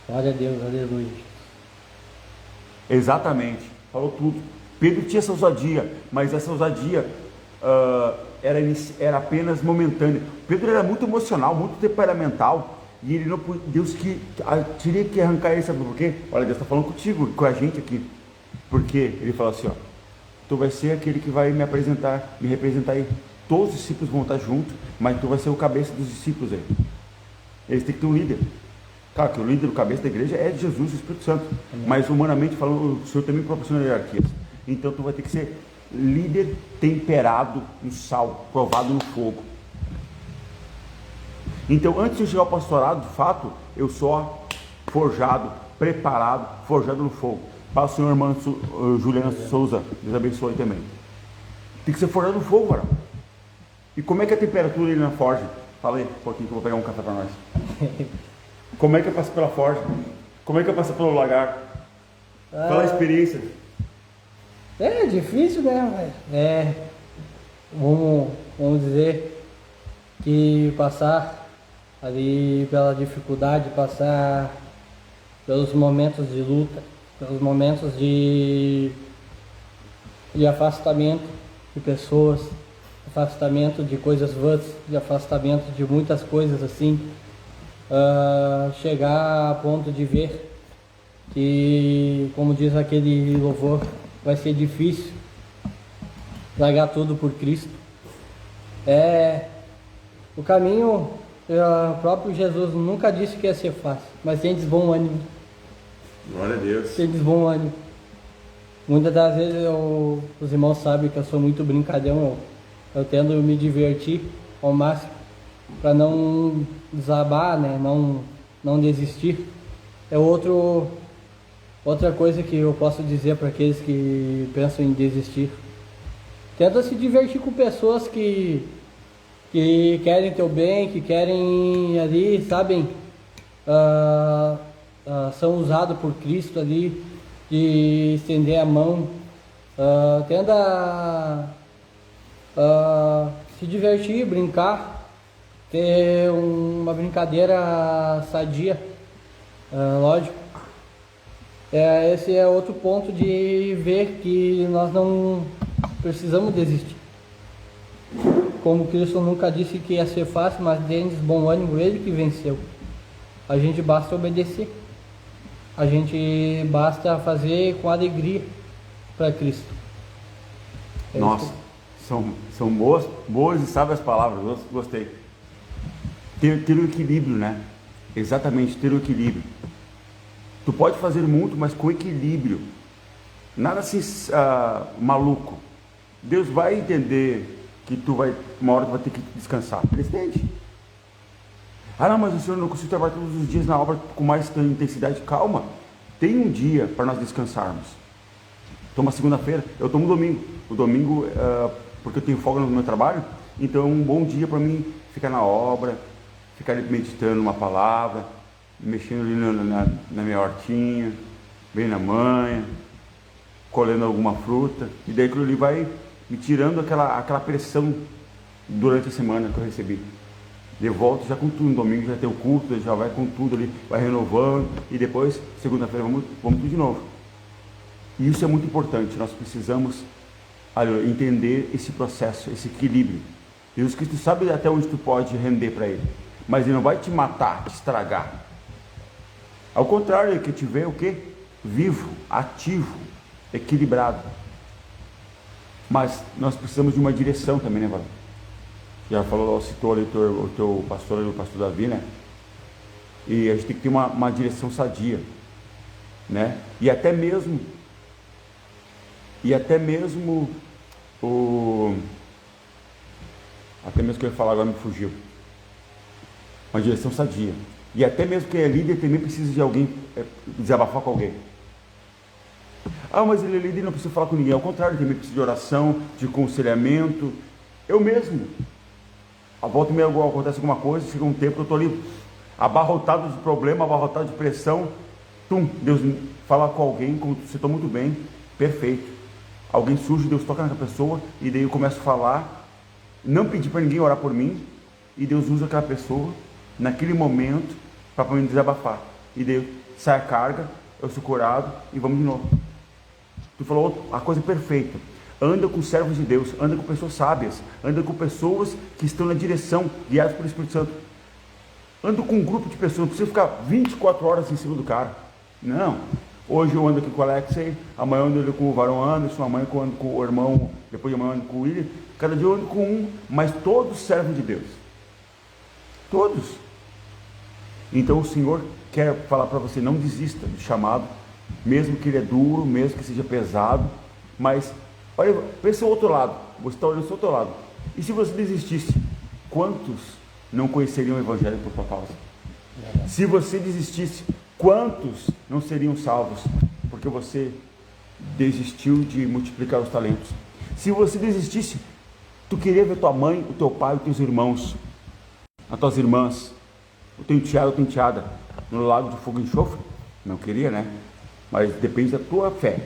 S2: Glória a Deus, aleluia.
S1: Exatamente, falou tudo. Pedro tinha essa ousadia, mas essa ousadia era apenas momentânea. Pedro era muito emocional, muito temperamental. E ele não, Deus teria que arrancar ele, sabe por quê? Olha, Deus está falando contigo, com a gente aqui. Porque ele fala assim, ó, tu vai ser aquele que vai me representar aí. Todos os discípulos vão estar juntos, mas tu vai ser o cabeça dos discípulos aí. Eles têm que ter um líder. Claro que o líder, o cabeça da igreja é Jesus, o Espírito Santo. Amém. Mas humanamente falando, o Senhor também proporciona hierarquias. Então tu vai ter que ser líder temperado no sal, provado no fogo. Então, antes de eu chegar ao pastorado, de fato, eu sou forjado, preparado, forjado no fogo. Para o senhor irmão Juliana Souza, Deus abençoe também. Tem que ser forjado no fogo, varão. E como é que é a temperatura ali na forja? Fala aí um pouquinho que eu vou pegar um café para nós. Como é que eu passo pela forja? Como é que eu passo pelo lagar? Fala a experiência.
S2: É difícil, né, velho? Vamos dizer que passar ali pela dificuldade, passar pelos momentos de luta, pelos momentos de de afastamento de pessoas, afastamento de coisas vãs, de afastamento de muitas coisas assim, chegar a ponto de ver que, como diz aquele louvor, vai ser difícil largar tudo por Cristo. O caminho, o próprio Jesus nunca disse que ia ser fácil, mas tendes bom ânimo.
S1: Glória a Deus.
S2: Tendes bom ânimo. Muitas das vezes os irmãos sabem que eu sou muito brincalhão, eu tento me divertir ao máximo para não desabar, né? Não desistir. Outra coisa que eu posso dizer para aqueles que pensam em desistir: tenta se divertir com pessoas que querem teu bem, que querem ali, sabem, são usados por Cristo ali, de estender a mão. Tenta se divertir, brincar, ter uma brincadeira sadia, lógico. Esse é outro ponto de ver que nós não precisamos desistir. Como Cristo nunca disse que ia ser fácil, mas tendes bom ânimo, Ele que venceu. A gente basta obedecer. A gente basta fazer com alegria para Cristo.
S1: Nossa, são boas e sábias palavras, gostei. Ter o equilíbrio, né? Exatamente, ter o equilíbrio. Tu pode fazer muito, mas com equilíbrio. Nada assim maluco. Deus vai entender que uma hora tu vai ter que descansar. Presidente. Não, mas o senhor não consegue trabalhar todos os dias na obra com mais intensidade. Calma. Tem um dia para nós descansarmos. Toma segunda-feira, eu tomo domingo. O domingo, porque eu tenho folga no meu trabalho, então é um bom dia para mim ficar na obra, ficar meditando uma palavra, mexendo ali na minha hortinha, bem na manha, colhendo alguma fruta, e daí aquilo ali vai me tirando aquela pressão durante a semana que eu recebi. Eu volto já com tudo, no domingo já tem o culto, já vai com tudo ali, vai renovando, e depois, segunda-feira, vamos tudo de novo. E isso é muito importante, nós precisamos entender esse processo, esse equilíbrio. Jesus Cristo sabe até onde tu pode render para Ele, mas Ele não vai te matar, te estragar. Ao contrário, Ele quer te ver o quê? Vivo, ativo, equilibrado. Mas nós precisamos de uma direção também, né, Valor? Já citou ali o teu pastor, o pastor Davi, né? E a gente tem que ter uma direção sadia, né? E até mesmo que eu ia falar agora me fugiu. Uma direção sadia. E até mesmo quem é líder também precisa de alguém, desabafar com alguém. Mas ele é líder e não precisa falar com ninguém. Ao contrário, ele também precisa de oração, de aconselhamento. Eu mesmo. A volta e meia acontece alguma coisa, chega um tempo que eu estou ali abarrotado de problema, abarrotado de pressão. Deus fala com alguém, como você está muito bem, perfeito. Alguém surge, Deus toca naquela pessoa, e daí eu começo a falar, não pedir para ninguém orar por mim, e Deus usa aquela pessoa, naquele momento, para me desabafar. E daí sai a carga, eu sou curado, e vamos de novo. Tu falou a coisa perfeita. Anda com servos de Deus, anda com pessoas sábias, anda com pessoas que estão na direção, guiadas pelo Espírito Santo. Anda com um grupo de pessoas, não precisa ficar 24 horas em cima do cara. Não. Hoje eu ando aqui com o Alexei, amanhã eu ando com o Varão Anderson, amanhã eu ando com o irmão, depois de amanhã eu ando com o William. Cada dia eu ando com um, mas todos servem de Deus. Todos. Então o Senhor quer falar para você, não desista do chamado, mesmo que ele é duro, mesmo que seja pesado, mas olha, pensa o outro lado, você está olhando o outro lado. E se você desistisse, quantos não conheceriam o Evangelho por tua causa? Se você desistisse, quantos não seriam salvos? Porque você desistiu de multiplicar os talentos. Se você desistisse, tu queria ver tua mãe, o teu pai, os teus irmãos, as tuas irmãs, o teu enteado, a tua enteada, no lago de fogo e enxofre? Não queria, né? Mas depende da tua fé.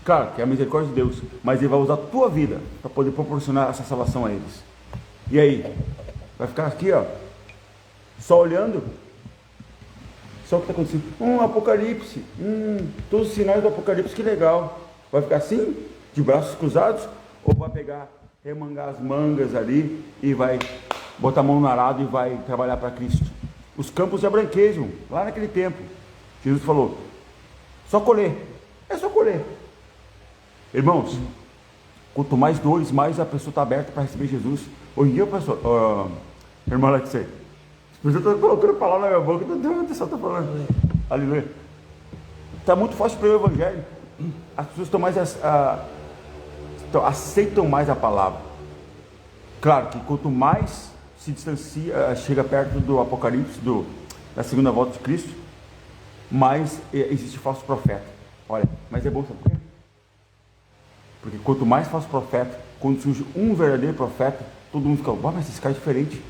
S1: Claro, que é a misericórdia de Deus, mas Ele vai usar a tua vida para poder proporcionar essa salvação a eles. E aí? Vai ficar aqui, ó, só olhando? Só o que está acontecendo? Apocalipse. Todos os sinais do Apocalipse, que legal. Vai ficar assim? de braços cruzados, ou vai pegar, remangar as mangas ali e vai botar a mão no arado e vai trabalhar para Cristo? Os campos já branquejam, lá naquele tempo. Jesus falou, só colher, é só colher. Irmãos, quanto mais dores, mais a pessoa está aberta para receber Jesus. Hoje em dia, pessoal, irmã Alexei, você está colocando palavra na minha boca, a pessoa está falando, aleluia. Está muito fácil para o evangelho. As pessoas estão mais aceitam mais a palavra. Claro que quanto mais se distancia, chega perto do Apocalipse, da segunda volta de Cristo, mais existe falso profeta. Olha, mas é bom, sabe por quê? Porque quanto mais falso profeta, quando surge um verdadeiro profeta, todo mundo fica, mas esse cara é diferente.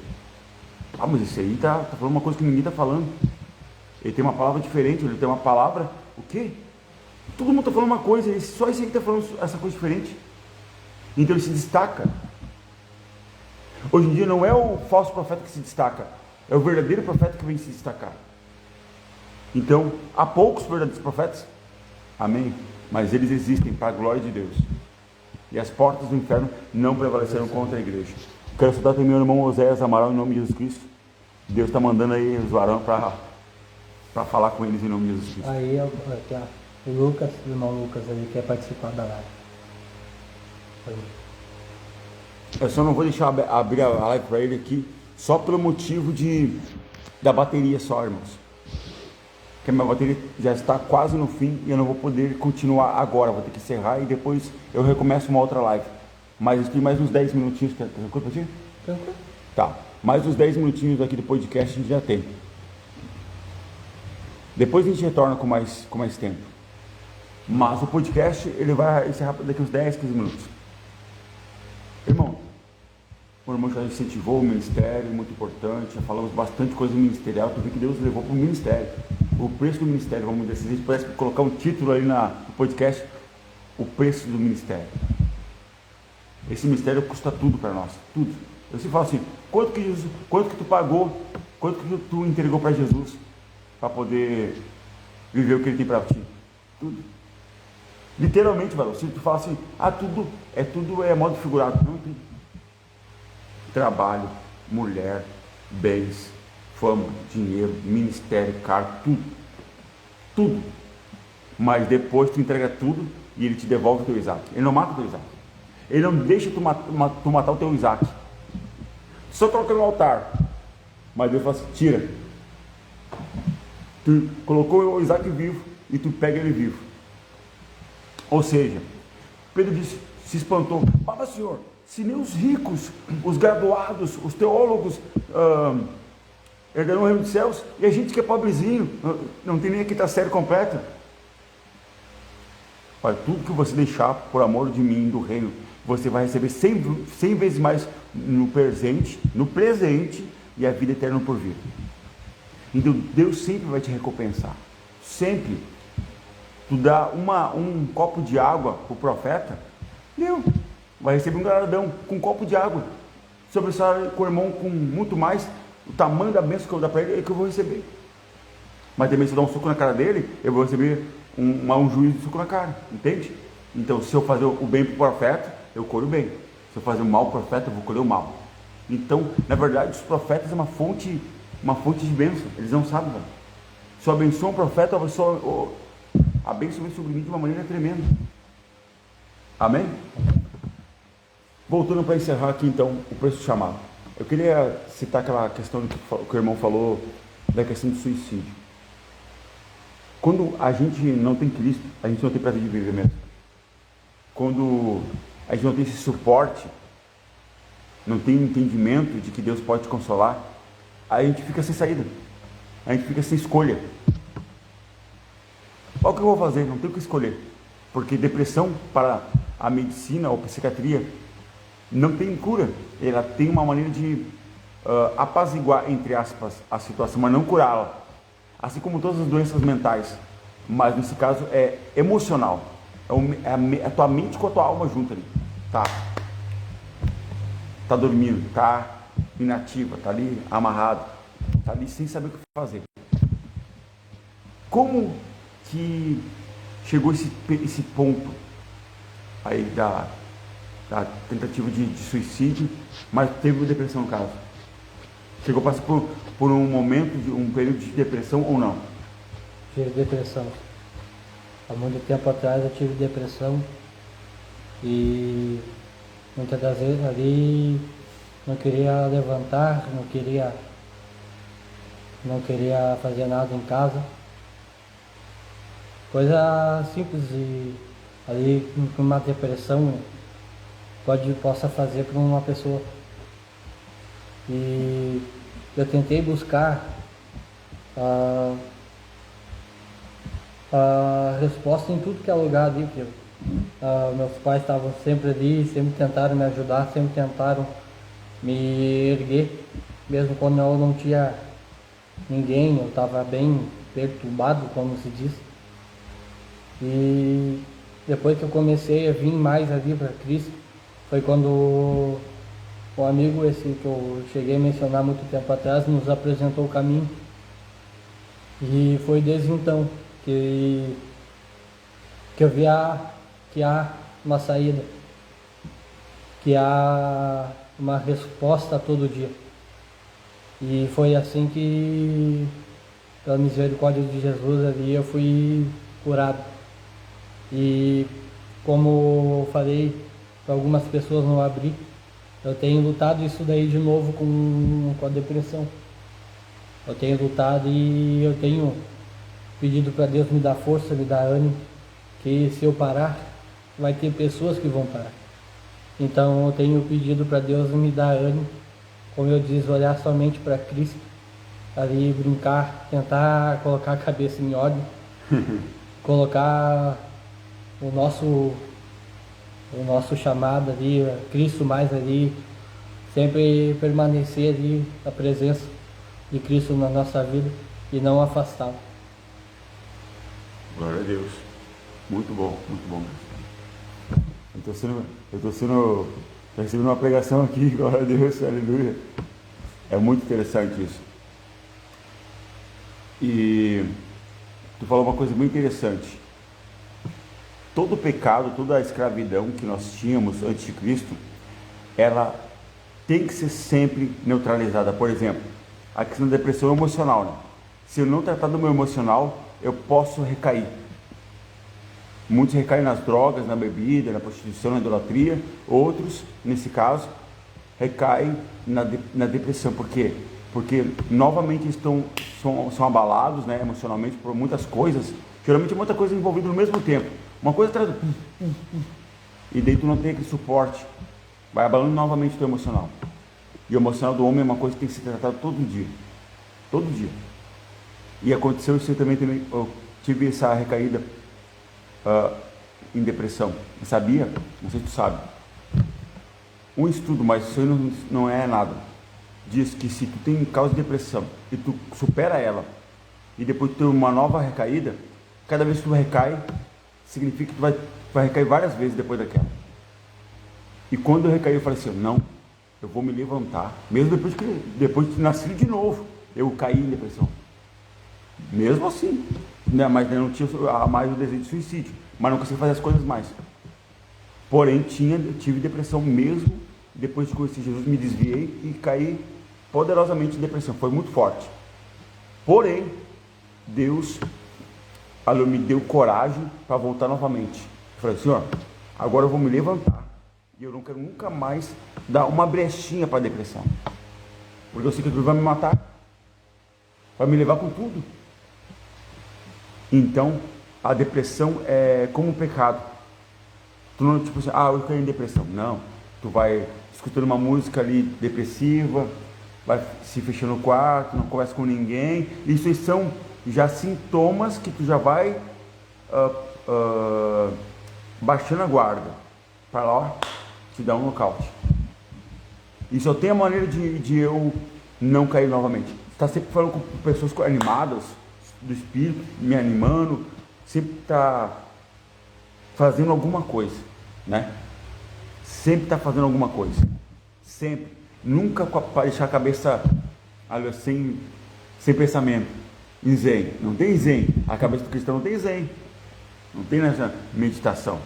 S1: Mas esse aí tá falando uma coisa que ninguém está falando. Ele tem uma palavra diferente, ele tem uma palavra, o quê? Todo mundo está falando uma coisa, só esse aí está falando essa coisa diferente. Então ele se destaca. Hoje em dia não é o falso profeta que se destaca, é o verdadeiro profeta que vem se destacar. Então, há poucos verdadeiros profetas, amém? Mas eles existem para a glória de Deus. E as portas do inferno não prevaleceram contra a igreja. Quero saudar também meu irmão Oséias Amaral em nome de Jesus Cristo. Deus está mandando aí os varões para falar com eles em nome de Jesus Cristo.
S2: Aí, aqui, o Lucas, o irmão Lucas ali, quer participar da live.
S1: Eu só não vou deixar abrir a live para ele aqui, só pelo motivo da bateria só, irmãos. Porque a minha bateria já está quase no fim e eu não vou poder continuar agora, vou ter que encerrar e depois eu recomeço uma outra live. Mas tem mais uns 10 minutinhos, tá tranquilo pra ti?
S2: Tranquilo.
S1: Tá, mais uns 10 minutinhos aqui do podcast a gente já tem. Depois a gente retorna com mais tempo. Mas o podcast ele vai encerrar daqui uns 10, 15 minutos. Irmão, o irmão já incentivou o ministério, muito importante, já falamos bastante coisa ministerial, tu vê que Deus levou para o ministério. O preço do ministério, vamos dizer, se a gente pudesse colocar um título ali no podcast, o preço do ministério. Esse ministério custa tudo para nós, tudo. Eu sempre falo assim, quanto que tu pagou, quanto que tu entregou para Jesus, para poder viver o que ele tem para ti? Tudo. Literalmente, valor. Se tu fala assim, tudo é modo figurado. Não, tudo. Trabalho, mulher, bens, fama, dinheiro, ministério, cargo, tudo. Tudo. Mas depois tu entrega tudo e ele te devolve o teu Isaac. Ele não mata o teu Isaac. Ele não deixa tu matar o teu Isaac. Só coloca no altar. Mas Deus fala assim, tira. Tu colocou o Isaac vivo e tu pega ele vivo. Ou seja, Pedro disse, se espantou, mas Senhor, se nem os ricos, os graduados, os teólogos herdarão o reino dos céus, e a gente que é pobrezinho, não tem nem a quinta série completa. Olha, tudo que você deixar por amor de mim, do reino, você vai receber 100 vezes mais no presente, e a vida eterna por vir. Então Deus sempre vai te recompensar, sempre. Tu dá um copo de água para o profeta, vai receber um galardão com um copo de água. Se eu precisar com o irmão com muito mais, o tamanho da bênção que eu vou dar para ele é que eu vou receber. Mas também se eu dar um soco na cara dele, eu vou receber um juízo de soco na cara, entende? Então se eu fazer o bem para o profeta, eu colho o bem. Se eu fazer o mal para o profeta, eu vou colher o mal. Então, na verdade, os profetas é uma fonte de bênção. Eles não sabem, velho. Se eu abençoo um profeta, a bênção vem sobre mim de uma maneira tremenda. Amém? Voltando para encerrar aqui então o preço chamado. Eu queria citar aquela questão que o irmão falou da questão do suicídio. Quando a gente não tem Cristo, a gente não tem prazer de viver mesmo. Quando a gente não tem esse suporte, não tem entendimento de que Deus pode te consolar, a gente fica sem saída, a gente fica sem escolha. Olha o que eu vou fazer, não tenho o que escolher, porque depressão para a medicina ou psiquiatria não tem cura, ela tem uma maneira de apaziguar, entre aspas, a situação, mas não curá-la, assim como todas as doenças mentais, mas nesse caso é emocional, é a tua mente com a tua alma junto ali, tá dormindo, tá inativa, tá ali amarrado, tá ali sem saber o que fazer. Como que chegou esse ponto aí da tentativa de suicídio, mas teve depressão no caso. Chegou a passar por um momento, um período de depressão ou não?
S2: Tive depressão. Há muito tempo atrás eu tive depressão e muitas das vezes ali não queria levantar, não queria fazer nada em casa. Coisa simples e ali com uma depressão possa fazer para uma pessoa. E eu tentei buscar a resposta em tudo que é lugar ali, porque meus pais estavam sempre ali, sempre tentaram me ajudar, sempre tentaram me erguer, mesmo quando eu não tinha ninguém, eu estava bem perturbado, como se diz. E depois que eu comecei a vir mais ali para Cristo, foi quando um amigo esse que eu cheguei a mencionar muito tempo atrás nos apresentou o caminho. E foi desde então que eu vi que há uma saída, que há uma resposta todo dia. E foi assim que, pela misericórdia de Jesus, ali eu fui curado. E como eu falei para algumas pessoas no Abrir, eu tenho lutado isso daí de novo com a depressão. Eu tenho lutado e eu tenho pedido para Deus me dar força, me dar ânimo, que se eu parar, vai ter pessoas que vão parar. Então eu tenho pedido para Deus me dar ânimo, como eu disse, olhar somente para Cristo, ali brincar, tentar colocar a cabeça em ordem, colocar o nosso chamado ali, Cristo mais ali, sempre permanecer ali, a presença de Cristo na nossa vida e não afastá-lo.
S1: Glória a Deus. Muito bom, muito bom. Eu estou recebendo uma pregação aqui, glória a Deus, aleluia. É muito interessante isso. E tu falou uma coisa muito interessante. Todo o pecado, toda a escravidão que nós tínhamos antes de Cristo, ela tem que ser sempre neutralizada. Por exemplo, a questão da depressão emocional, né? Se eu não tratar do meu emocional, eu posso recair. Muitos recaem nas drogas, na bebida, na prostituição, na idolatria. Outros, nesse caso, recaem na depressão. Por quê? Porque novamente são abalados, né, emocionalmente por muitas coisas. Geralmente muita coisa envolvida no mesmo tempo. Uma coisa atrás do... E daí tu não tem aquele suporte. Vai abalando novamente o teu emocional. E o emocional do homem é uma coisa que tem que ser tratada todo dia. Todo dia. E aconteceu isso também. Eu tive essa recaída em depressão. Eu sabia? Não sei se tu sabe. Um estudo, mas isso aí não é nada. Diz que se tu tem causa de depressão e tu supera ela, e depois tu tem uma nova recaída, cada vez que tu recai, significa que tu vai recair várias vezes depois daquela. E quando eu recaí, eu falei assim, não, eu vou me levantar. Mesmo depois de nascer de novo, eu caí em depressão. Mesmo assim, né? Mas eu não tinha mais o desejo de suicídio, mas não consegui fazer as coisas mais. Porém, tive depressão mesmo depois de conhecer Jesus, me desviei e caí poderosamente em depressão. Foi muito forte. Porém, Deus me deu coragem para voltar novamente. Eu falei, Senhor, agora eu vou me levantar. E eu não quero nunca mais dar uma brechinha para a depressão. Porque eu sei que Deus vai me matar. Vai me levar com tudo. Então, a depressão é como um pecado. Tu não, tipo assim, eu caí em depressão. Não. Tu vai escutando uma música ali depressiva, vai se fechando no quarto, não conversa com ninguém. Isso são já sintomas que tu já vai baixando a guarda para lá te dar um nocaute. E só tem a maneira de eu não cair novamente. Está sempre falando com pessoas animadas do espírito, me animando, sempre está fazendo alguma coisa, né? Sempre está fazendo alguma coisa, sempre, nunca para deixar a cabeça sem pensamento, em zen. Não tem zen, a cabeça do cristão não tem zen, não tem nessa meditação,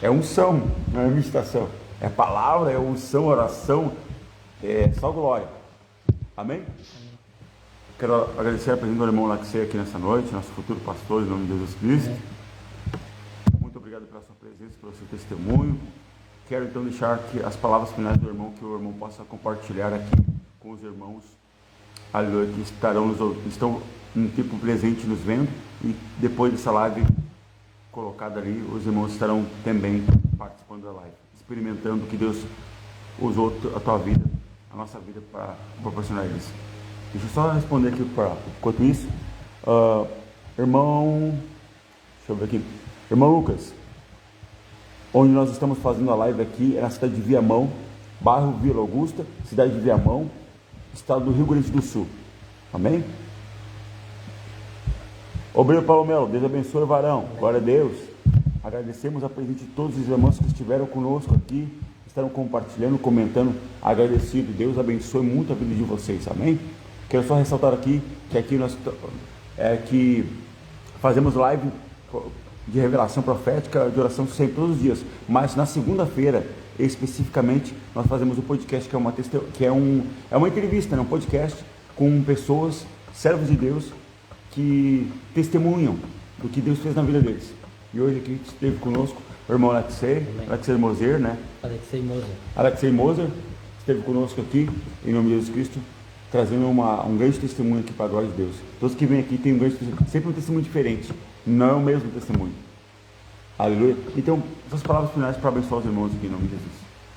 S1: É unção, não é ministração. É palavra, é unção, oração, é só glória. Amém? Quero agradecer a presença do irmão Laxei aqui nessa noite, nosso futuro pastor, em nome de Jesus Cristo. Muito obrigado pela sua presença, pelo seu testemunho. Quero então deixar aqui as palavras finais do irmão, que o irmão possa compartilhar aqui com os irmãos, aleluia, que estão um tempo presente nos vendo, e depois dessa live colocada ali, os irmãos estarão também participando da live, experimentando o que Deus usou a tua vida, a nossa vida, para proporcionar eles. Deixa eu só responder aqui enquanto isso. Irmão, deixa eu ver aqui. Irmão Lucas, onde nós estamos fazendo a live aqui é na cidade de Viamão, bairro Vila Augusta, cidade de Viamão, estado do Rio Grande do Sul. Amém? Obreiro Paulo Melo, Deus abençoe, varão. Glória a Deus. Agradecemos a presença de todos os irmãos que estiveram conosco aqui, estavam compartilhando, comentando, agradecido. Deus abençoe muito a vida de vocês. Amém? Quero só ressaltar aqui que aqui nós que fazemos live de revelação profética, de oração sempre, todos os dias, mas na segunda-feira, especificamente, nós fazemos um podcast que é uma entrevista, né? Um podcast com pessoas, servos de Deus, que testemunham do que Deus fez na vida deles. E hoje aqui esteve conosco o irmão Alexei Moser, né? Alexei Moser esteve conosco aqui, em nome de Jesus Cristo, trazendo um grande testemunho aqui para a glória de Deus. Todos que vêm aqui têm sempre um testemunho diferente, não é o mesmo testemunho. Aleluia. Então, essas palavras finais para abençoar os irmãos aqui em nome de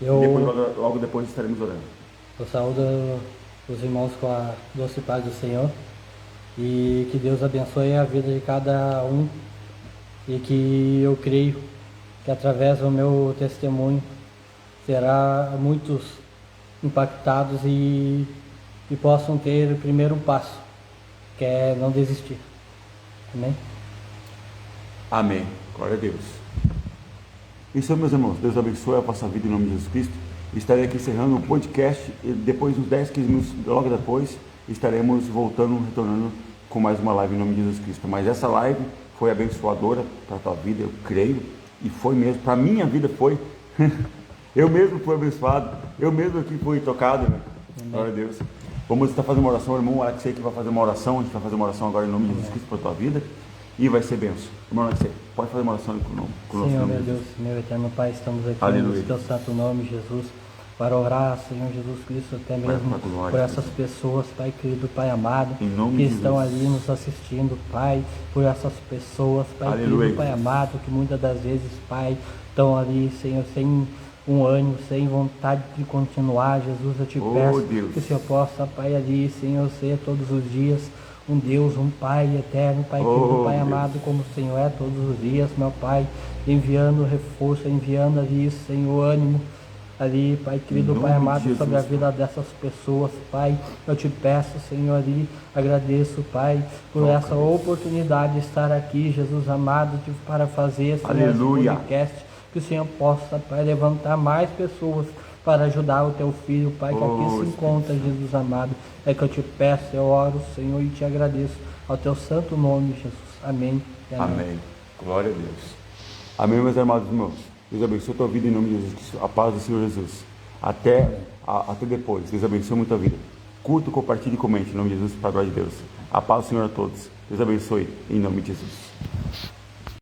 S1: Jesus. Logo depois estaremos orando.
S2: Eu saúdo os irmãos com a doce paz do Senhor, e que Deus abençoe a vida de cada um, e que eu creio que através do meu testemunho será muitos impactados e possam ter o primeiro passo, que é não desistir. Amém?
S1: Amém. Glória a Deus. Isso, meus irmãos, Deus abençoe a vossa vida em nome de Jesus Cristo. Estarei aqui encerrando o podcast, e depois dos 10, 15 minutos, logo depois, estaremos retornando com mais uma live em nome de Jesus Cristo. Mas essa live foi abençoadora para a tua vida, eu creio, e foi mesmo, para a minha vida foi. Eu mesmo fui abençoado, eu mesmo aqui fui tocado, né? Glória a Deus. Vamos estar fazendo uma oração, o irmão Alexei que vai fazer uma oração, a gente vai fazer uma oração agora em nome de Jesus Cristo para a tua vida, e vai ser benção. Irmão Alexei, pode fazer uma oração conosco.
S2: Senhor, meu Deus, meu eterno Pai, estamos aqui no teu santo nome, Jesus, para orar, Senhor Jesus Cristo, até mesmo por essas pessoas, Pai querido, Pai amado, que estão ali nos assistindo, Pai, por essas pessoas, Pai querido, Pai amado, que muitas das vezes, Pai, estão ali, Senhor, sem um ânimo, sem vontade de continuar. Jesus, eu te peço que o Senhor possa, Pai, ali, Senhor, ser todos os dias um Deus, um Pai eterno, Pai querido, Pai amado, como o Senhor é todos os dias, meu Pai, enviando reforço, enviando ali, Senhor, ânimo, ali, Pai querido, Pai amado, sobre a vida dessas pessoas, Pai, eu te peço, Senhor, ali, agradeço, Pai, por essa oportunidade de estar aqui, Jesus amado, para fazer, Senhor, esse podcast, que o Senhor possa, Pai, levantar mais pessoas para ajudar o teu filho, Pai, que aqui se encontra, Jesus amado. É que eu te peço, eu oro, Senhor, e te agradeço ao teu santo nome, Jesus. Amém.
S1: Amém. Glória a Deus. Amém, meus amados irmãos. Deus abençoe a tua vida em nome de Jesus Cristo. A paz do Senhor Jesus. Até depois. Deus abençoe muito a vida. Curta, compartilhe e comente em nome de Jesus, para a glória de Deus. A paz do Senhor a todos. Deus abençoe em nome de Jesus.